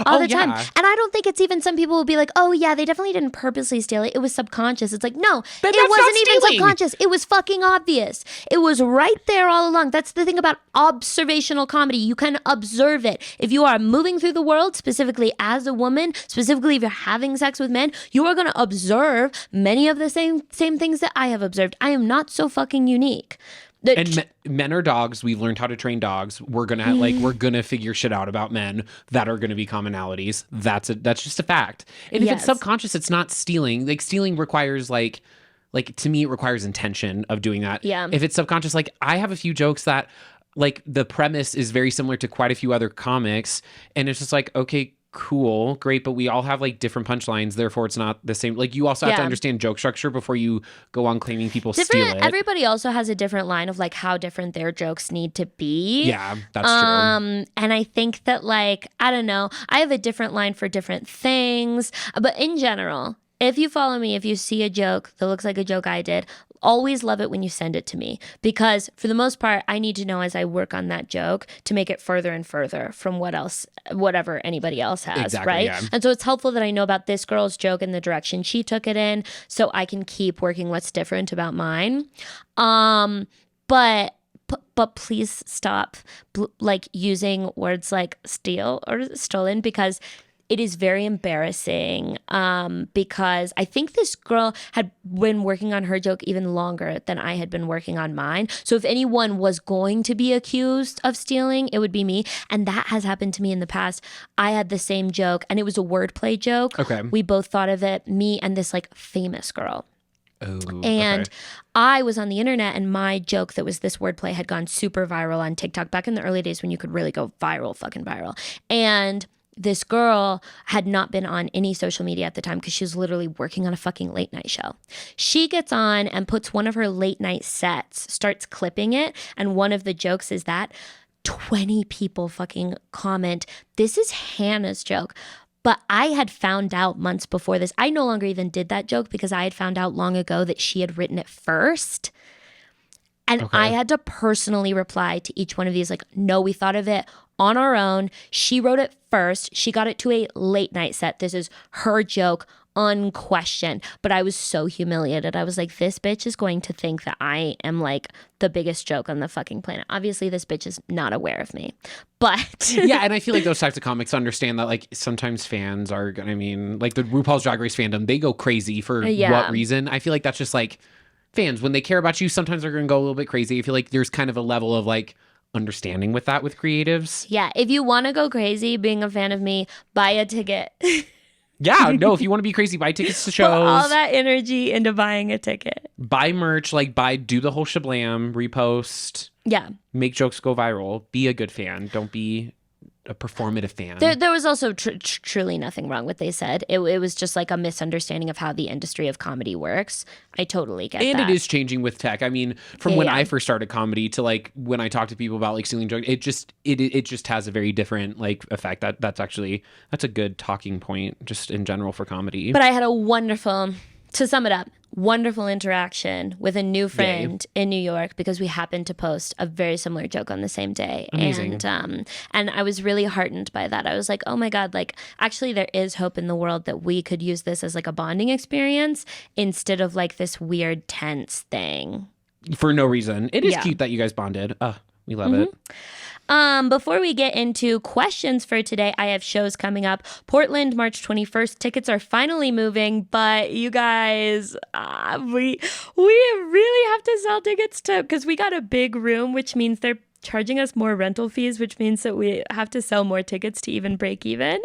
All the time. And I don't think it's even some people will be like, oh yeah, they definitely didn't purposely steal it. It was subconscious. It's like, no, it wasn't even subconscious. It was fucking obvious. It was right there all along. That's the thing about observational comedy. You can observe it. If you are moving through the world, specifically as a woman, specifically if you're having sex with men, you are going to observe many of the same things that I have observed. I am not so fucking unique. And men are dogs. We've learned how to train dogs. We're gonna figure shit out about men that are gonna be commonalities. That's just a fact. And if it's subconscious, it's not stealing. Like stealing requires like to me, it requires intention of doing that. Yeah. If it's subconscious, like I have a few jokes that like the premise is very similar to quite a few other comics, and it's just like, okay, cool, great, but we all have like different punchlines, therefore it's not the same. Like you also have to understand joke structure before you go on claiming people steal it. Everybody also has a different line of like how different their jokes need to be. Yeah, that's true. And I think that like, I don't know, I have a different line for different things, but in general, if you follow me, if you see a joke that looks like a joke I did, always love it when you send it to me because for the most part, I need to know as I work on that joke to make it further and further from whatever anybody else has, exactly, right? Yeah. And so it's helpful that I know about this girl's joke and the direction she took it in so I can keep working what's different about mine. But please stop like using words like steal or stolen because it is very embarrassing because I think this girl had been working on her joke even longer than I had been working on mine. So if anyone was going to be accused of stealing, it would be me. And that has happened to me in the past. I had the same joke and it was a wordplay joke. Okay. We both thought of it, me and this like famous girl. Oh, and I was on the internet and my joke that was this wordplay had gone super viral on TikTok back in the early days when you could really go fucking viral. And this girl had not been on any social media at the time because she was literally working on a fucking late night show. She gets on and puts one of her late night sets, starts clipping it. And one of the jokes is that 20 people fucking comment, this is Hannah's joke. But I had found out months before this. I no longer even did that joke because I had found out long ago that she had written it first. And Okay. I had to personally reply to each one of these, like, no, we thought of it on our own. She wrote it first. She got it to a late night set. This is her joke, unquestioned. But I was so humiliated. I was like, this bitch is going to think that I am like the biggest joke on the fucking planet. Obviously, this bitch is not aware of me. But Yeah, and I feel like those types of comics understand that, like, sometimes fans are gonna, like the RuPaul's Drag Race fandom, they go crazy for Yeah. what reason? I feel like that's just like fans, when they care about you, sometimes they're gonna go a little bit crazy. I feel like there's kind of a level of like understanding with that with creatives. yeah, if you want to go crazy being a fan of me, buy a ticket. Yeah, no, if you want to be crazy, buy tickets to Put all shows, that energy into buying a ticket. buy merch, like do the whole shablam, repost, Yeah. make jokes go viral, be a good fan. Don't be a performative fan. There was also truly nothing wrong with what they said. It was just like a misunderstanding of how the industry of comedy works. I totally get And that. it is changing with tech. I mean, from when Yeah. I first started comedy to like when I talk to people about like stealing jokes, it just has a very different like effect. That's a good talking point just in general for comedy. But I had a wonderful, to sum it up, wonderful interaction with a new friend in New York because we happened to post a very similar joke on the same day. Amazing. And I was really heartened by that. I was like, oh my God, like actually there is hope in the world that we could use this as like a bonding experience instead of like this weird tense thing. For no reason. It is Yeah. cute that you guys bonded. We love it. Before we get into questions for today, I have shows coming up. Portland, March 21st. Tickets are finally moving, but you guys, we really have to sell tickets to because we got a big room, which means they're charging us more rental fees, which means that we have to sell more tickets to even break even.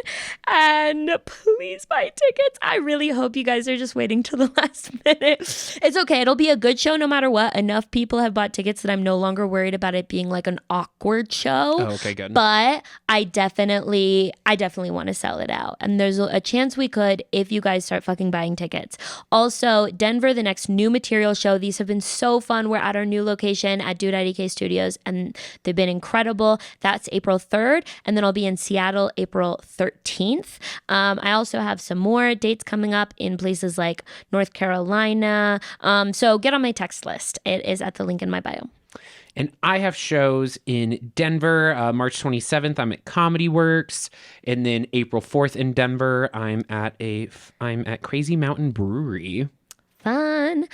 And please buy tickets. I really hope you guys are just waiting till the last minute. It's okay. It'll be a good show no matter what. Enough people have bought tickets that I'm no longer worried about it being like an awkward show. Oh, okay, good. But I definitely want to sell it out. And there's a chance we could if you guys start fucking buying tickets. Also, Denver, the next new material show. These have been so fun. We're at our new location at Dude IDK Studios and they've been incredible. That's April 3rd. And then I'll be in Seattle April 13th. I also have some more dates coming up in places like North Carolina. So get on my text list. It is at the link in my bio. And I have shows in Denver, March 27th. I'm at Comedy Works, and then April 4th in Denver, I'm at Crazy Mountain Brewery. Fun.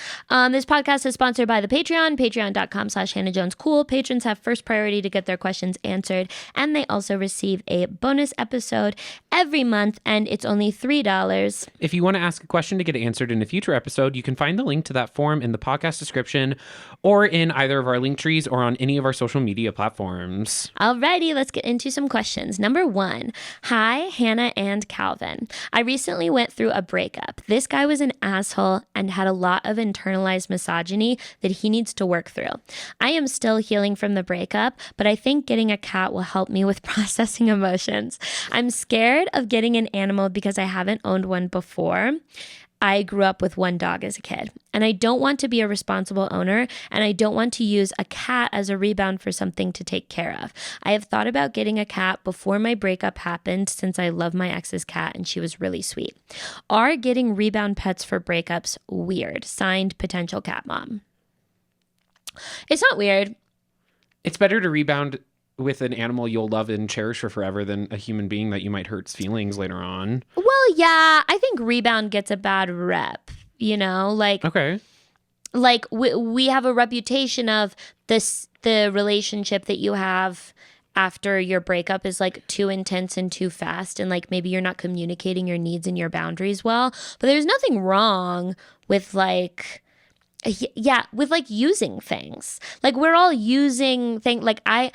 This podcast is sponsored by the Patreon, patreon.com/Hannah Jones Cool. Patrons have first priority to get their questions answered, and they also receive a bonus episode every month, and it's only $3. If you want to ask a question to get answered in a future episode, you can find the link to that form in the podcast description or in either of our link trees or on any of our social media platforms. Alrighty, let's get into some questions. Number 1. Hi, Hannah and Calvin. I recently went through a breakup. This guy was an asshole and had a lot of internalized misogyny that he needs to work through. I am still healing from the breakup, but I think getting a cat will help me with processing emotions. I'm scared of getting an animal because I haven't owned one before. I grew up with one dog as a kid, and I don't want to be a responsible owner, and I don't want to use a cat as a rebound for something to take care of. I have thought about getting a cat before my breakup happened since I love my ex's cat and she was really sweet. Are getting rebound pets for breakups weird? Signed, potential cat mom. It's not weird. It's better to rebound with an animal you'll love and cherish for forever than a human being that you might hurt's feelings later on. Well, yeah, I think rebound gets a bad rep, you know? Okay. Like we have a reputation of the relationship that you have after your breakup is like too intense and too fast, and like maybe you're not communicating your needs and your boundaries well. But there's nothing wrong with with like using things. Like we're all using things. Like I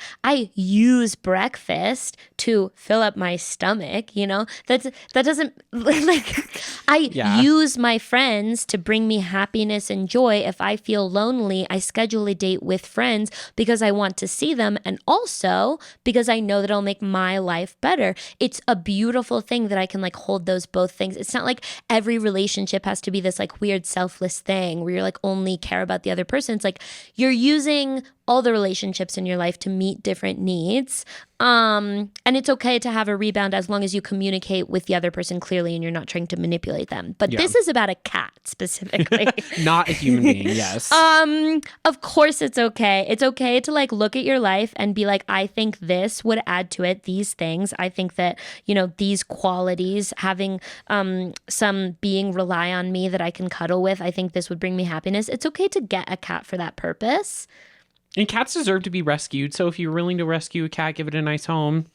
use breakfast to fill up my stomach, you know? That doesn't like I use my friends to bring me happiness and joy. If I feel lonely, I schedule a date with friends because I want to see them and also because I know that it'll make my life better. It's a beautiful thing that I can like hold those both things. It's not like every relationship has to be this like weird selfless thing where you're like only care about the other person. It's like you're using all the relationships in your life to meet different needs. And it's okay to have a rebound as long as you communicate with the other person clearly and you're not trying to manipulate them. But this is about a cat specifically. Not a human being, yes. Of course it's okay. It's okay to like look at your life and be like, I think this would add to it, these things. I think that, you know, these qualities, having some being rely on me that I can cuddle with, I think this would bring me happiness. It's okay to get a cat for that purpose. And cats deserve to be rescued. So if you're willing to rescue a cat, give it a nice home.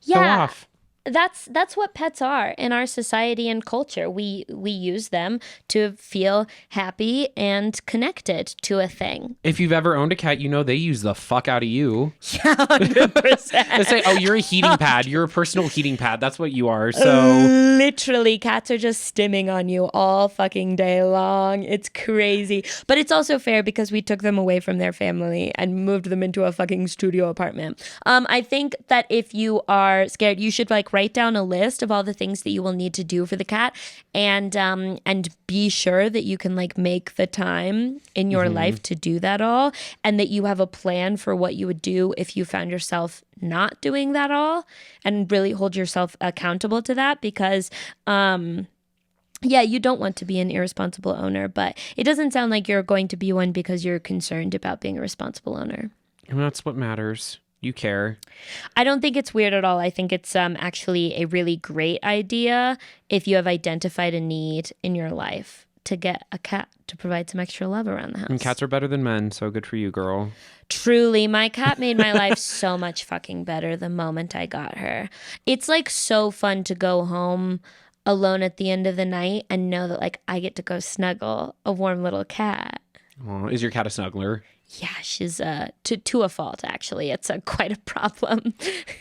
Yeah. Go off. That's what pets are in our society and culture. We use them to feel happy and connected to a thing. If you've ever owned a cat, you know they use the fuck out of you. Yeah, 100%. They say, oh, you're a heating pad. You're a personal heating pad. That's what you are. So literally, cats are just stimming on you all fucking day long. It's crazy. But it's also fair because we took them away from their family and moved them into a fucking studio apartment. I think that if you are scared, you should like write down a list of all the things that you will need to do for the cat, and be sure that you can like make the time in your life to do that all, and that you have a plan for what you would do if you found yourself not doing that all, and really hold yourself accountable to that because yeah, you don't want to be an irresponsible owner, but it doesn't sound like you're going to be one because you're concerned about being a responsible owner. And that's what matters. You care. I don't think it's weird at all. I think it's actually a really great idea if you have identified a need in your life to get a cat to provide some extra love around the house. And cats are better than men, so good for you, girl. Truly, my cat made my life so much fucking better the moment I got her. It's like so fun to go home alone at the end of the night and know that like I get to go snuggle a warm little cat. Oh, is your cat a snuggler? Yeah, she's to a fault, actually. It's quite a problem.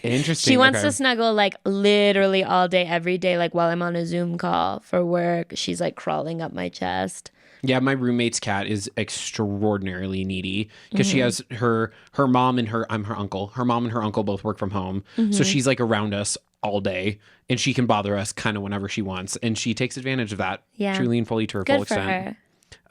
Interesting. She wants to snuggle like literally all day, every day. Like while I'm on a Zoom call for work, she's like crawling up my chest. Yeah, my roommate's cat is extraordinarily needy because she has her mom and I'm her uncle. Her mom and her uncle both work from home. So she's like around us all day and she can bother us kind of whenever she wants. And she takes advantage of that truly and fully to her full extent.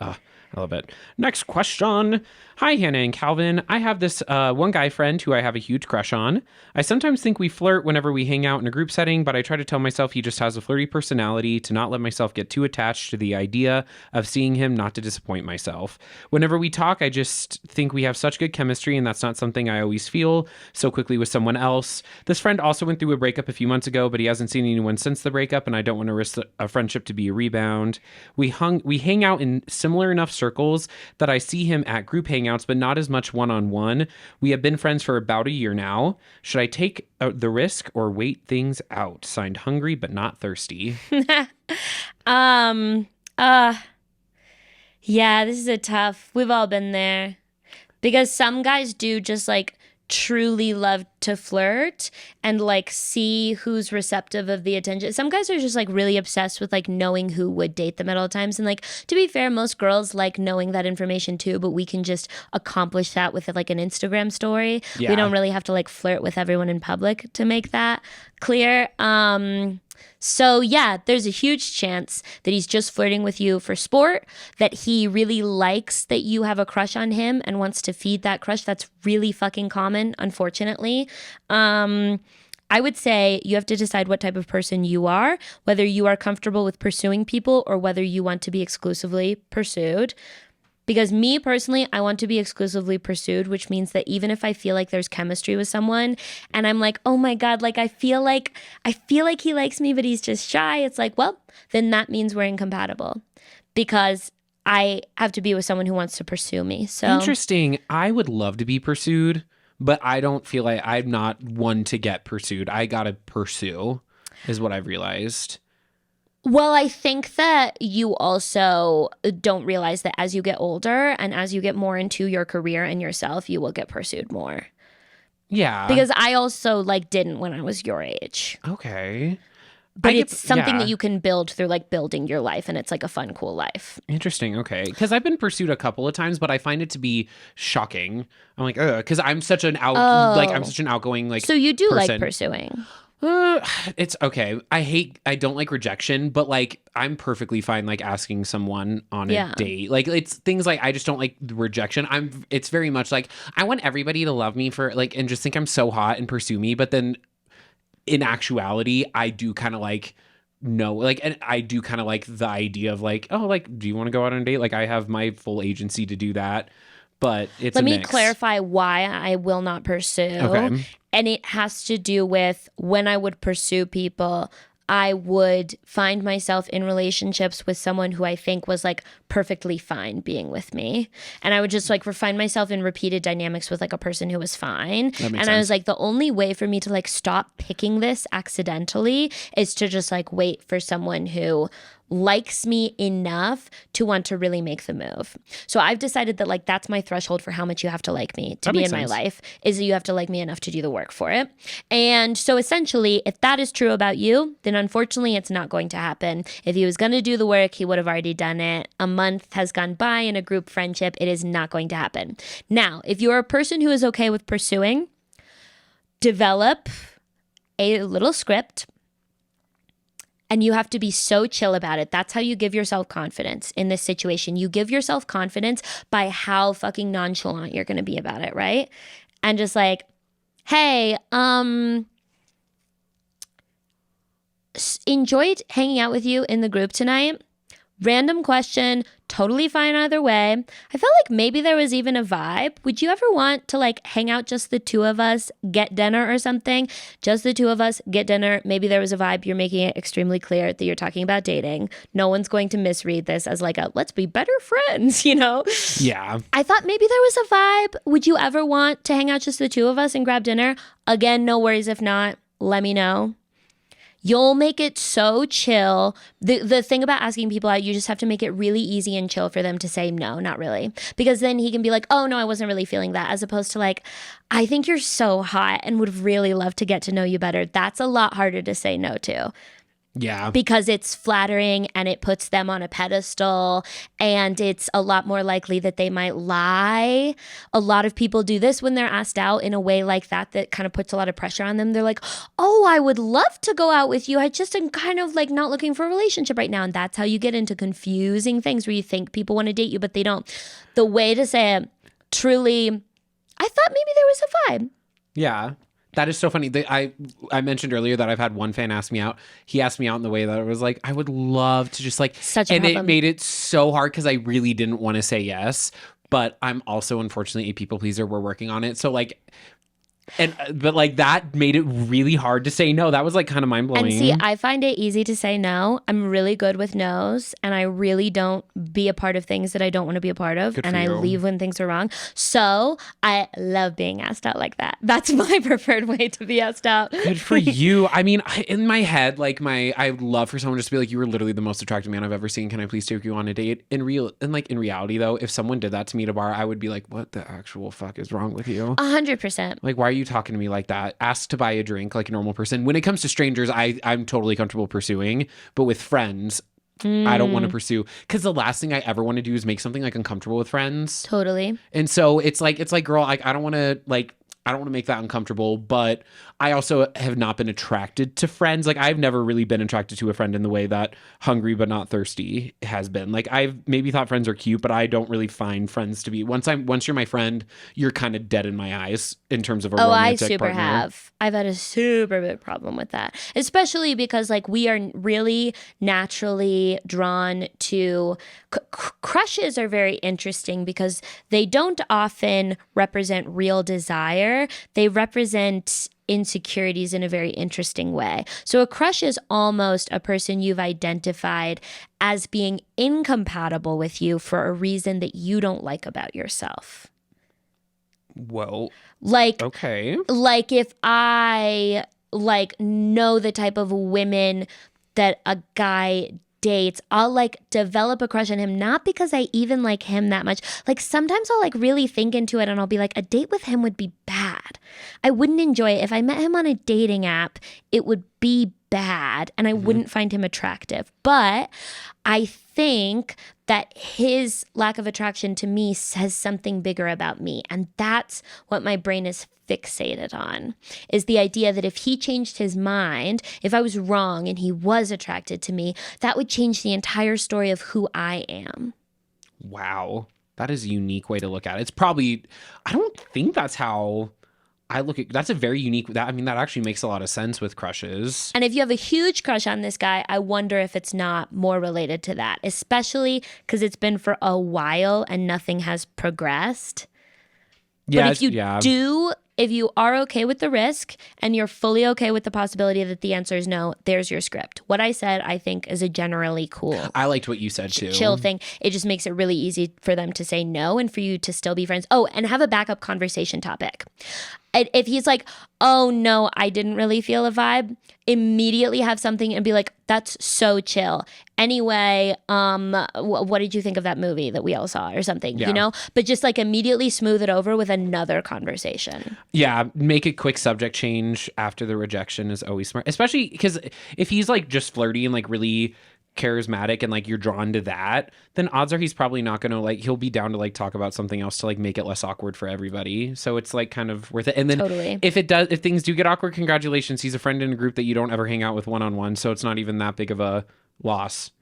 Her. I love it. Next question. Hi, Hannah and Calvin. I have this one guy friend who I have a huge crush on. I sometimes think we flirt whenever we hang out in a group setting, but I try to tell myself he just has a flirty personality, to not let myself get too attached to the idea of seeing him, not to disappoint myself. Whenever we talk, I just think we have such good chemistry, and that's not something I always feel so quickly with someone else. This friend also went through a breakup a few months ago, but he hasn't seen anyone since the breakup, and I don't want to risk a friendship to be a rebound. We hang out in similar enough circles that I see him at group hangouts, but not as much one-on-one. We have been friends for about a year now. Should I take the risk or wait things out? Signed, hungry but not thirsty. Yeah, this is a tough. We've all been there. Because some guys do just like truly love to flirt and like see who's receptive of the attention. Some guys are just like really obsessed with like knowing who would date them at all times. And like, to be fair, most girls like knowing that information too, but we can just accomplish that with like an Instagram story. Yeah. We don't really have to like flirt with everyone in public to make that clear. So yeah, there's a huge chance that he's just flirting with you for sport, that he really likes that you have a crush on him and wants to feed that crush. That's really fucking common, unfortunately. I would say you have to decide what type of person you are, whether you are comfortable with pursuing people or whether you want to be exclusively pursued. Because me personally, I want to be exclusively pursued, which means that even if I feel like there's chemistry with someone and I'm like, oh my God, like I feel like he likes me, but he's just shy. It's like, well, then that means we're incompatible because I have to be with someone who wants to pursue me. So Interesting. I would love to be pursued, but I don't feel like I'm not one to get pursued. I gotta pursue is what I've realized. Well, I think that you also don't realize that as you get older and as you get more into your career and yourself, you will get pursued more. Yeah. Because I also like didn't when I was your age. Okay. But it's something that you can build through like building your life, and it's like a fun, cool life. Interesting. Okay. Because I've been pursued a couple of times, but I find it to be shocking. I'm like, ugh, because I'm such an outgoing like. So you do person. like pursuing. It's okay. I don't like rejection, but like I'm perfectly fine like asking someone on a Yeah. date. Like it's things like I just don't like the rejection. It's very much like I want everybody to love me for like and just think I'm so hot and pursue me, but then in actuality, I do kind of like no, like, and I do kind of like the idea of like, oh, like, do you want to go out on a date? Like, I have my full agency to do that, but it's Let a me mix. clarify why I will not pursue. Okay. And it has to do with when I would pursue people, I would find myself in relationships with someone who I think was like perfectly fine being with me. And I would just like find myself in repeated dynamics with like a person who was fine. That makes And I was sense. like, the only way for me to like stop picking this accidentally is to just like wait for someone who likes me enough to want to really make the move. So I've decided that like that's my threshold for how much you have to like me to That be makes in my sense. life is that you have to like me enough to do the work for it. And so essentially, if that is true about you, then unfortunately it's not going to happen. If he was going to do the work, he would have already done it. A month has gone by in a group friendship. It is not going to happen. Now, if you're a person who is okay with pursuing, develop a little script. And you have to be so chill about it. That's how you give yourself confidence in this situation. You give yourself confidence by how fucking nonchalant you're going to be about it, right? And just like, hey, enjoyed hanging out with you in the group tonight. Random question, totally fine either way. I felt like maybe there was even a vibe. Would you ever want to like hang out just the two of us, get dinner or something? Just the two of us, get dinner. Maybe there was a vibe. You're making it extremely clear that you're talking about dating. No one's going to misread this as like a let's be better friends, you know? Yeah. I thought maybe there was a vibe. Would you ever want to hang out just the two of us and grab dinner? Again, no worries if not. Let me know. You'll make it so chill. The thing about asking people out, you just have to make it really easy and chill for them to say no, not really. Because then he can be like, oh no, I wasn't really feeling that. As opposed to like, I think you're so hot and would really love to get to know you better. That's a lot harder to say no to. Yeah. Because it's flattering and it puts them on a pedestal and it's a lot more likely that they might lie. A lot of people do this when they're asked out in a way like that kind of puts a lot of pressure on them. They're like, oh, I would love to go out with you. I just am kind of like not looking for a relationship right now. And that's how you get into confusing things where you think people want to date you, but they don't. The way to say it, truly, I thought maybe there was a vibe. Yeah. That is so funny. I mentioned earlier that I've had one fan ask me out. He asked me out in the way that it was like, I would love to just like, Such a and it problem. made it so hard because I really didn't want to say yes. But I'm also unfortunately a people pleaser. We're working on it. So like, but like that made it really hard to say no. That was like kind of mind blowing. And see, I find it easy to say no. I'm really good with no's and I really don't be a part of things that I don't want to be a part of. Good And for I you. leave when things are wrong. So I love being asked out like that. That's my preferred way to be asked out. Good for you. I mean, in my head, like I would love for someone just to be like, you were literally the most attractive man I've ever seen. Can I please take you on a date? In reality though, if someone did that to me at a bar, I would be like, what the actual fuck is wrong with you? 100%. Like, why are you talking to me like that? Ask to buy a drink like a normal person. When it comes to strangers, I'm totally comfortable pursuing, but with friends, I don't want to pursue because the last thing I ever want to do is make something like uncomfortable with friends. Totally. And so it's like, girl, I don't want to make that uncomfortable, but I also have not been attracted to friends. Like I've never really been attracted to a friend in the way that hungry but not thirsty has been. Like I've maybe thought friends are cute, but I don't really find friends to be. Once you're my friend, you're kind of dead in my eyes in terms of a Oh, I romantic super partner. have. I've had a super big problem with that, especially because like we are really naturally drawn to crushes are very interesting because they don't often represent real desire. They represent insecurities in a very interesting way. So a crush is almost a person you've identified as being incompatible with you for a reason that you don't like about yourself. Whoa. Like Okay. like if I like know the type of women that a guy dates, I'll like develop a crush on him, not because I even like him that much. Like sometimes I'll like really think into it and I'll be like, a date with him would be bad. I wouldn't enjoy it. If I met him on a dating app, it would be bad and I wouldn't find him attractive. But I think that his lack of attraction to me says something bigger about me. And that's what my brain is fixated on, is the idea that if he changed his mind, if I was wrong and he was attracted to me, that would change the entire story of who I am. Wow. That is a unique way to look at it. It's probably, I don't think that's how I look at, that's a very unique, that actually makes a lot of sense with crushes. And if you have a huge crush on this guy, I wonder if it's not more related to that, especially because it's been for a while and nothing has progressed. Yeah, but if you are okay with the risk and you're fully okay with the possibility that the answer is no, there's your script. What I said, I think, is a generally cool. I liked what you said too. Chill thing. It just makes it really easy for them to say no and for you to still be friends. Oh, and have a backup conversation topic. And if he's like, oh no, I didn't really feel a vibe, immediately have something and be like, that's so chill. Anyway, what did you think of that movie that we all saw or something, you know? But just like immediately smooth it over with another conversation. Yeah, make a quick subject change after the rejection is always smart. Especially because if he's like just flirty and like really charismatic and like you're drawn to that, then odds are he's probably not gonna like, he'll be down to like talk about something else to like make it less awkward for everybody. So it's like kind of worth it. And then if things do get awkward, congratulations, he's a friend in a group that you don't ever hang out with one-on-one, so it's not even that big of a loss.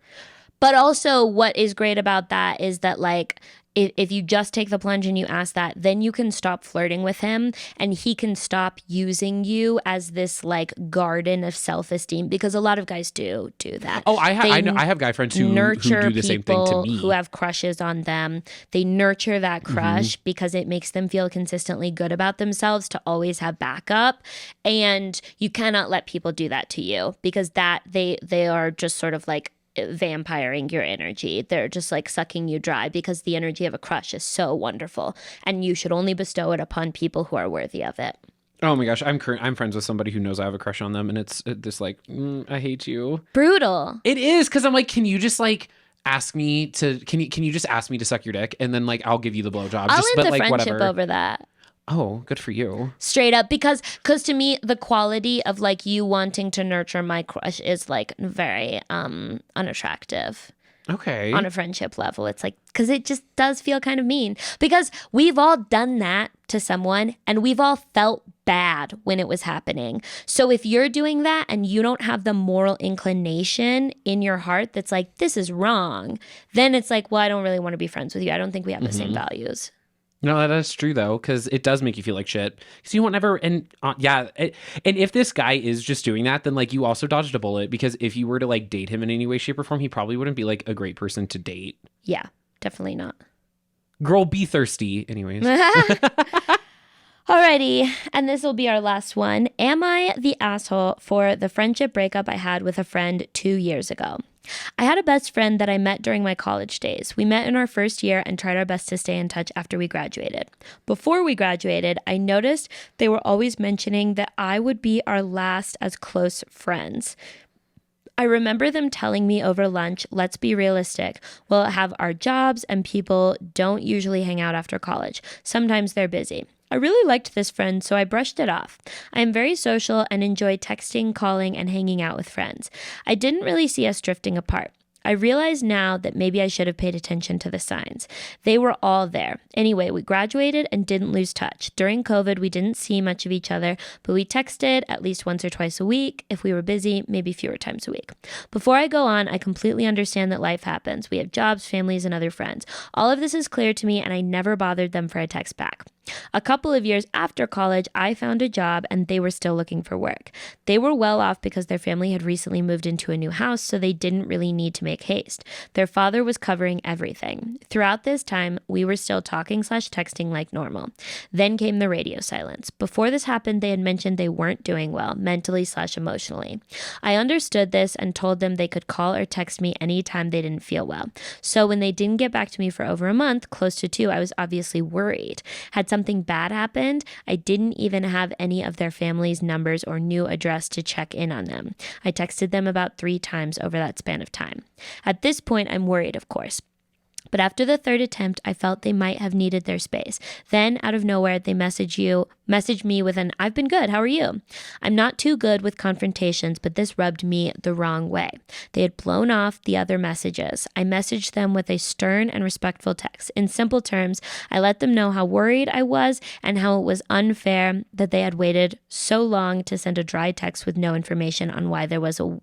But also what is great about that is that like if you just take the plunge and you ask that, then you can stop flirting with him and he can stop using you as this like garden of self-esteem, because a lot of guys do that. Oh, I have guy friends who do the same thing to me. Who have crushes on them. They nurture that crush because it makes them feel consistently good about themselves to always have backup. And you cannot let people do that to you, because that they are just sort of like vampiring your energy. They're just like sucking you dry, because the energy of a crush is so wonderful and you should only bestow it upon people who are worthy of it. Oh my gosh, I'm friends with somebody who knows I have a crush on them, and it's this like, I hate you. Brutal. It is, because I'm like, can you just like ask me to, can you just ask me to suck your dick, and then like I'll give you the blowjob. I'll end the friendship over that. Oh, good for you. Straight up, because to me, the quality of like you wanting to nurture my crush is like very unattractive. Okay. On a friendship level, it's like, because it just does feel kind of mean, because we've all done that to someone and we've all felt bad when it was happening. So if you're doing that and you don't have the moral inclination in your heart that's like, this is wrong, then it's like, well, I don't really want to be friends with you. I don't think we have the same values. No, that is true though, because it does make you feel like shit. Because you won't ever, and if this guy is just doing that, then like you also dodged a bullet, because if you were to like date him in any way, shape, or form, he probably wouldn't be like a great person to date. Yeah, definitely not. Girl, be thirsty. Anyways. Alrighty, and this will be our last one. Am I the asshole for the friendship breakup I had with a friend 2 years ago? I had a best friend that I met during my college days. We met in our first year and tried our best to stay in touch after we graduated. Before we graduated, I noticed they were always mentioning that I would be our last as close friends. I remember them telling me over lunch, let's be realistic. We'll have our jobs and people don't usually hang out after college. Sometimes they're busy. I really liked this friend, so I brushed it off. I am very social and enjoy texting, calling, and hanging out with friends. I didn't really see us drifting apart. I realize now that maybe I should have paid attention to the signs. They were all there. Anyway, we graduated and didn't lose touch. During COVID, we didn't see much of each other, but we texted at least once or twice a week. If we were busy, maybe fewer times a week. Before I go on, I completely understand that life happens. We have jobs, families, and other friends. All of this is clear to me, and I never bothered them for a text back. A couple of years after college, I found a job and they were still looking for work. They were well off because their family had recently moved into a new house, so they didn't really need to make haste. Their father was covering everything. Throughout this time, we were still talking/texting like normal. Then came the radio silence. Before this happened, they had mentioned they weren't doing well, mentally/emotionally. I understood this and told them they could call or text me anytime they didn't feel well. So when they didn't get back to me for over a month, close to 2, I was obviously worried. Had something bad happened, I didn't even have any of their family's numbers or new address to check in on them. I texted them about 3 times over that span of time. At this point, I'm worried, of course. But after the 3rd attempt, I felt they might have needed their space. Then, out of nowhere, they message you, messaged me with an "I've been good, how are you?" I'm not too good with confrontations, but this rubbed me the wrong way. They had blown off the other messages. I messaged them with a stern and respectful text. In simple terms, I let them know how worried I was and how it was unfair that they had waited so long to send a dry text with no information on why there was a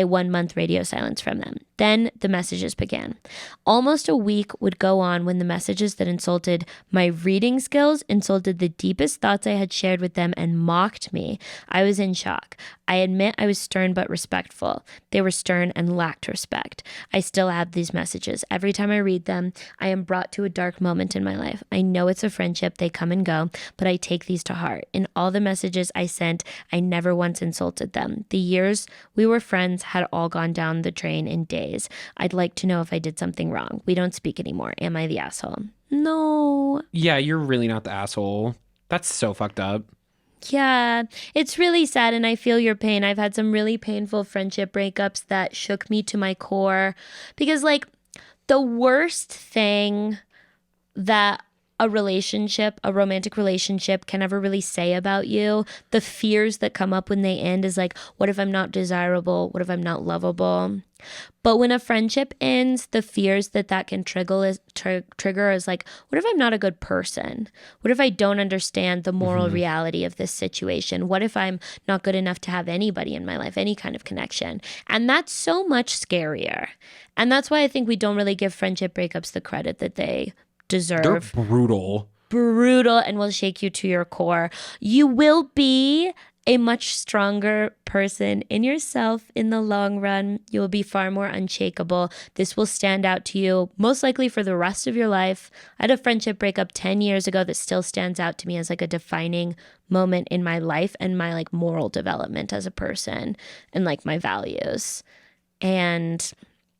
1 month radio silence from them. Then the messages began. Almost a week would go on when the messages that insulted my reading skills, insulted the deepest thoughts I had shared with them, and mocked me. I was in shock. I admit I was stern but respectful. They were stern and lacked respect. I still have these messages. Every time I read them, I am brought to a dark moment in my life. I know it's a friendship, they come and go, but I take these to heart. In all the messages I sent, I never once insulted them. The years we were friends had all gone down the drain in days. I'd like to know if I did something wrong. We don't speak anymore. Am I the asshole? No. Yeah, you're really not the asshole. That's so fucked up. Yeah, it's really sad, and I feel your pain. I've had some really painful friendship breakups that shook me to my core because, like, the worst thing that a romantic relationship can ever really say about you, the fears that come up when they end is like, what if I'm not desirable? What if I'm not lovable? But when a friendship ends, the fears that can trigger is like, what if I'm not a good person? What if I don't understand the moral reality of this situation? What if I'm not good enough to have anybody in my life, any kind of connection? And that's so much scarier. And that's why I think we don't really give friendship breakups the credit that they deserve. They're brutal. Brutal, and will shake you to your core. You will be a much stronger person in yourself in the long run. You will be far more unshakable. This will stand out to you most likely for the rest of your life. I had a friendship breakup 10 years ago that still stands out to me as like a defining moment in my life and my like moral development as a person and like my values. And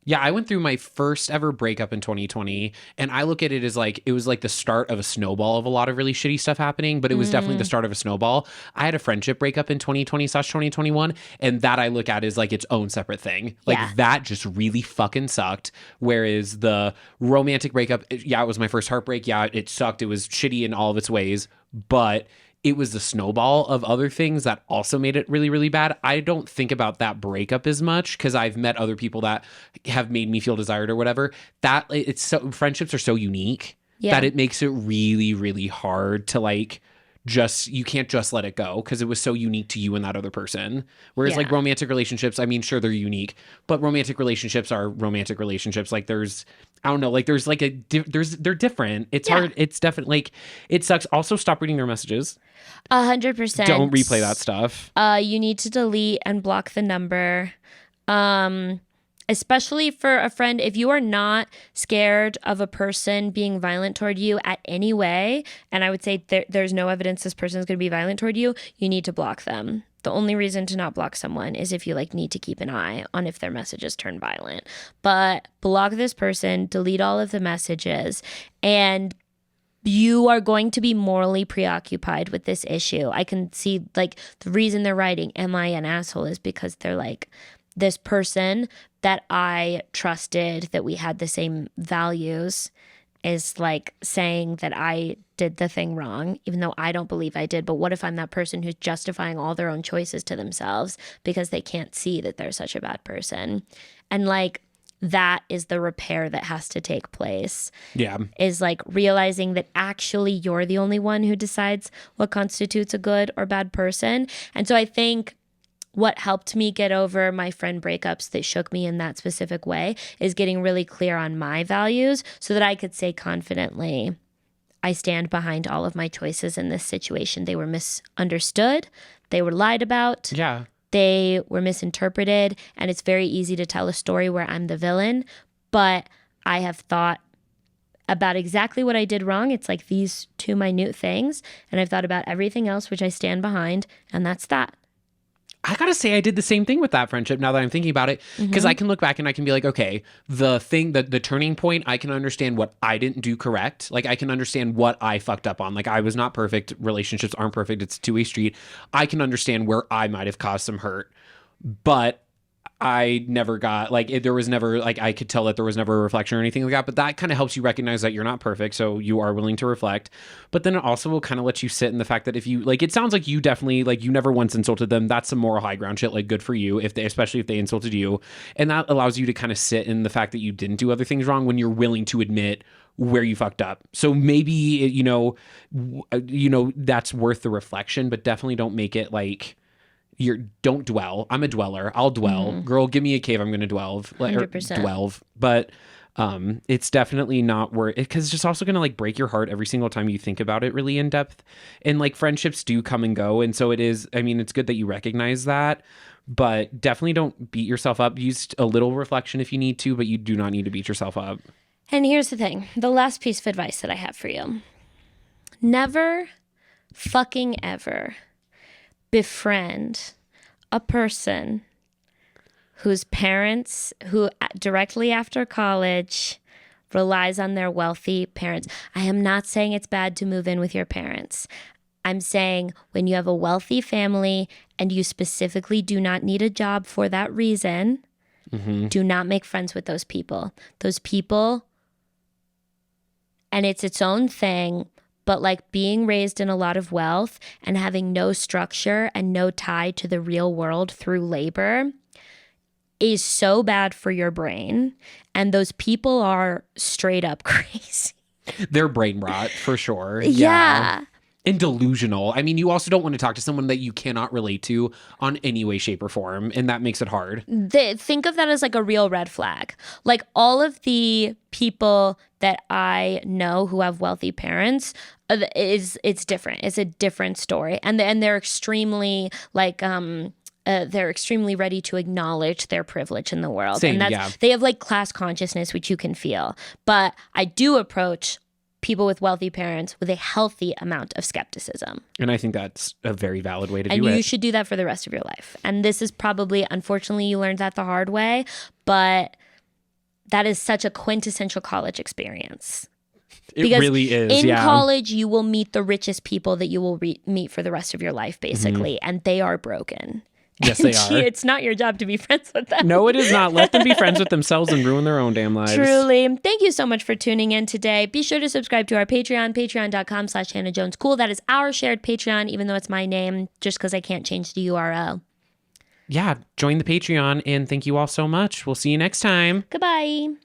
yeah, I went through my first ever breakup in 2020, and I look at it as like, it was like the start of a snowball of a lot of really shitty stuff happening, but it was definitely the start of a snowball. I had a friendship breakup in 2020/2021, and that I look at as like its own separate thing. Like that just really fucking sucked. Whereas the romantic breakup, yeah, it was my first heartbreak. Yeah, it sucked. It was shitty in all of its ways, but it was the snowball of other things that also made it really, really bad. I don't think about that breakup as much because I've met other people that have made me feel desired or whatever. That it's so, friendships are so unique that it makes it really, really hard to like you can't just let it go because it was so unique to you and that other person. Whereas like romantic relationships, I mean, sure, they're unique, but romantic relationships are romantic relationships. Like I don't know, like there's like they're different. It's hard. It's definitely like, it sucks. Also, stop reading their messages. 100%. Don't replay that stuff. You need to delete and block the number. Especially for a friend, if you are not scared of a person being violent toward you at any way, and I would say there's no evidence this person is going to be violent toward you, you need to block them. The only reason to not block someone is if you like need to keep an eye on if their messages turn violent. But block this person, delete all of the messages, and you are going to be morally preoccupied with this issue. I can see like the reason they're writing, "Am I an asshole?" is because they're like, this person that I trusted, that we had the same values, is like saying that I did the thing wrong, even though I don't believe I did. But what if I'm that person who's justifying all their own choices to themselves because they can't see that they're such a bad person? And like, that is the repair that has to take place. Yeah. Is like realizing that actually you're the only one who decides what constitutes a good or bad person. And so I think what helped me get over my friend breakups that shook me in that specific way is getting really clear on my values so that I could say confidently, I stand behind all of my choices in this situation. They were misunderstood. They were lied about. Yeah. They were misinterpreted. And it's very easy to tell a story where I'm the villain. But I have thought about exactly what I did wrong. It's like these two minute things. And I've thought about everything else, which I stand behind. And that's that. I gotta say, I did the same thing with that friendship now that I'm thinking about it, because I can look back and I can be like, okay, the turning point, I can understand what I didn't do correct. Like, I can understand what I fucked up on. Like, I was not perfect. Relationships aren't perfect. It's a two-way street. I can understand where I might have caused some hurt. But I never got like there was never like I could tell that there was never a reflection or anything like that. But that kind of helps you recognize that you're not perfect, so you are willing to reflect. But then it also will kind of let you sit in the fact that if you like, it sounds like you definitely like you never once insulted them. That's some moral high ground shit. Like good for you if they, especially if they insulted you, and that allows you to kind of sit in the fact that you didn't do other things wrong when you're willing to admit where you fucked up. So maybe that's worth the reflection, but definitely don't make it like. Don't dwell. I'm a dweller. I'll dwell. Girl, give me a cave. I'm going to dwell. 100%. Dwell. But it's definitely not worth it because it's just also going to like break your heart every single time you think about it really in depth. And like friendships do come and go. And so it is, I mean, it's good that you recognize that, but definitely don't beat yourself up. Use a little reflection if you need to, but you do not need to beat yourself up. And here's the thing. The last piece of advice that I have for you. Never fucking ever befriend a person whose parents, who directly after college relies on their wealthy parents. I am not saying it's bad to move in with your parents. I'm saying when you have a wealthy family and you specifically do not need a job for that reason, do not make friends with those people. Those people, and it's its own thing, but like being raised in a lot of wealth and having no structure and no tie to the real world through labor is so bad for your brain. And those people are straight up crazy. They're brain rot for sure. Yeah. And delusional. I mean, you also don't want to talk to someone that you cannot relate to on any way, shape, or form. And that makes it hard. Think of that as like a real red flag. Like all of the people that I know who have wealthy parents, it's different. It's a different story. And they're extremely like, they're extremely ready to acknowledge their privilege in the world. Same, and they have like class consciousness, which you can feel. But I do approach people with wealthy parents with a healthy amount of skepticism. And I think that's a very valid way to do it. And you should do that for the rest of your life. And this is probably, unfortunately, you learned that the hard way, but that is such a quintessential college experience. It really is. In college, you will meet the richest people that you will meet for the rest of your life, basically, and they are broken. Yes, they are. It's not your job to be friends with them. No, it is not. Let them be friends with themselves and ruin their own damn lives. Truly. Thank you so much for tuning in today. Be sure to subscribe to our Patreon, patreon.com/HannahJonesCool. That is our shared Patreon, even though it's my name, just because I can't change the URL. Yeah, join the Patreon, and thank you all so much. We'll see you next time. Goodbye.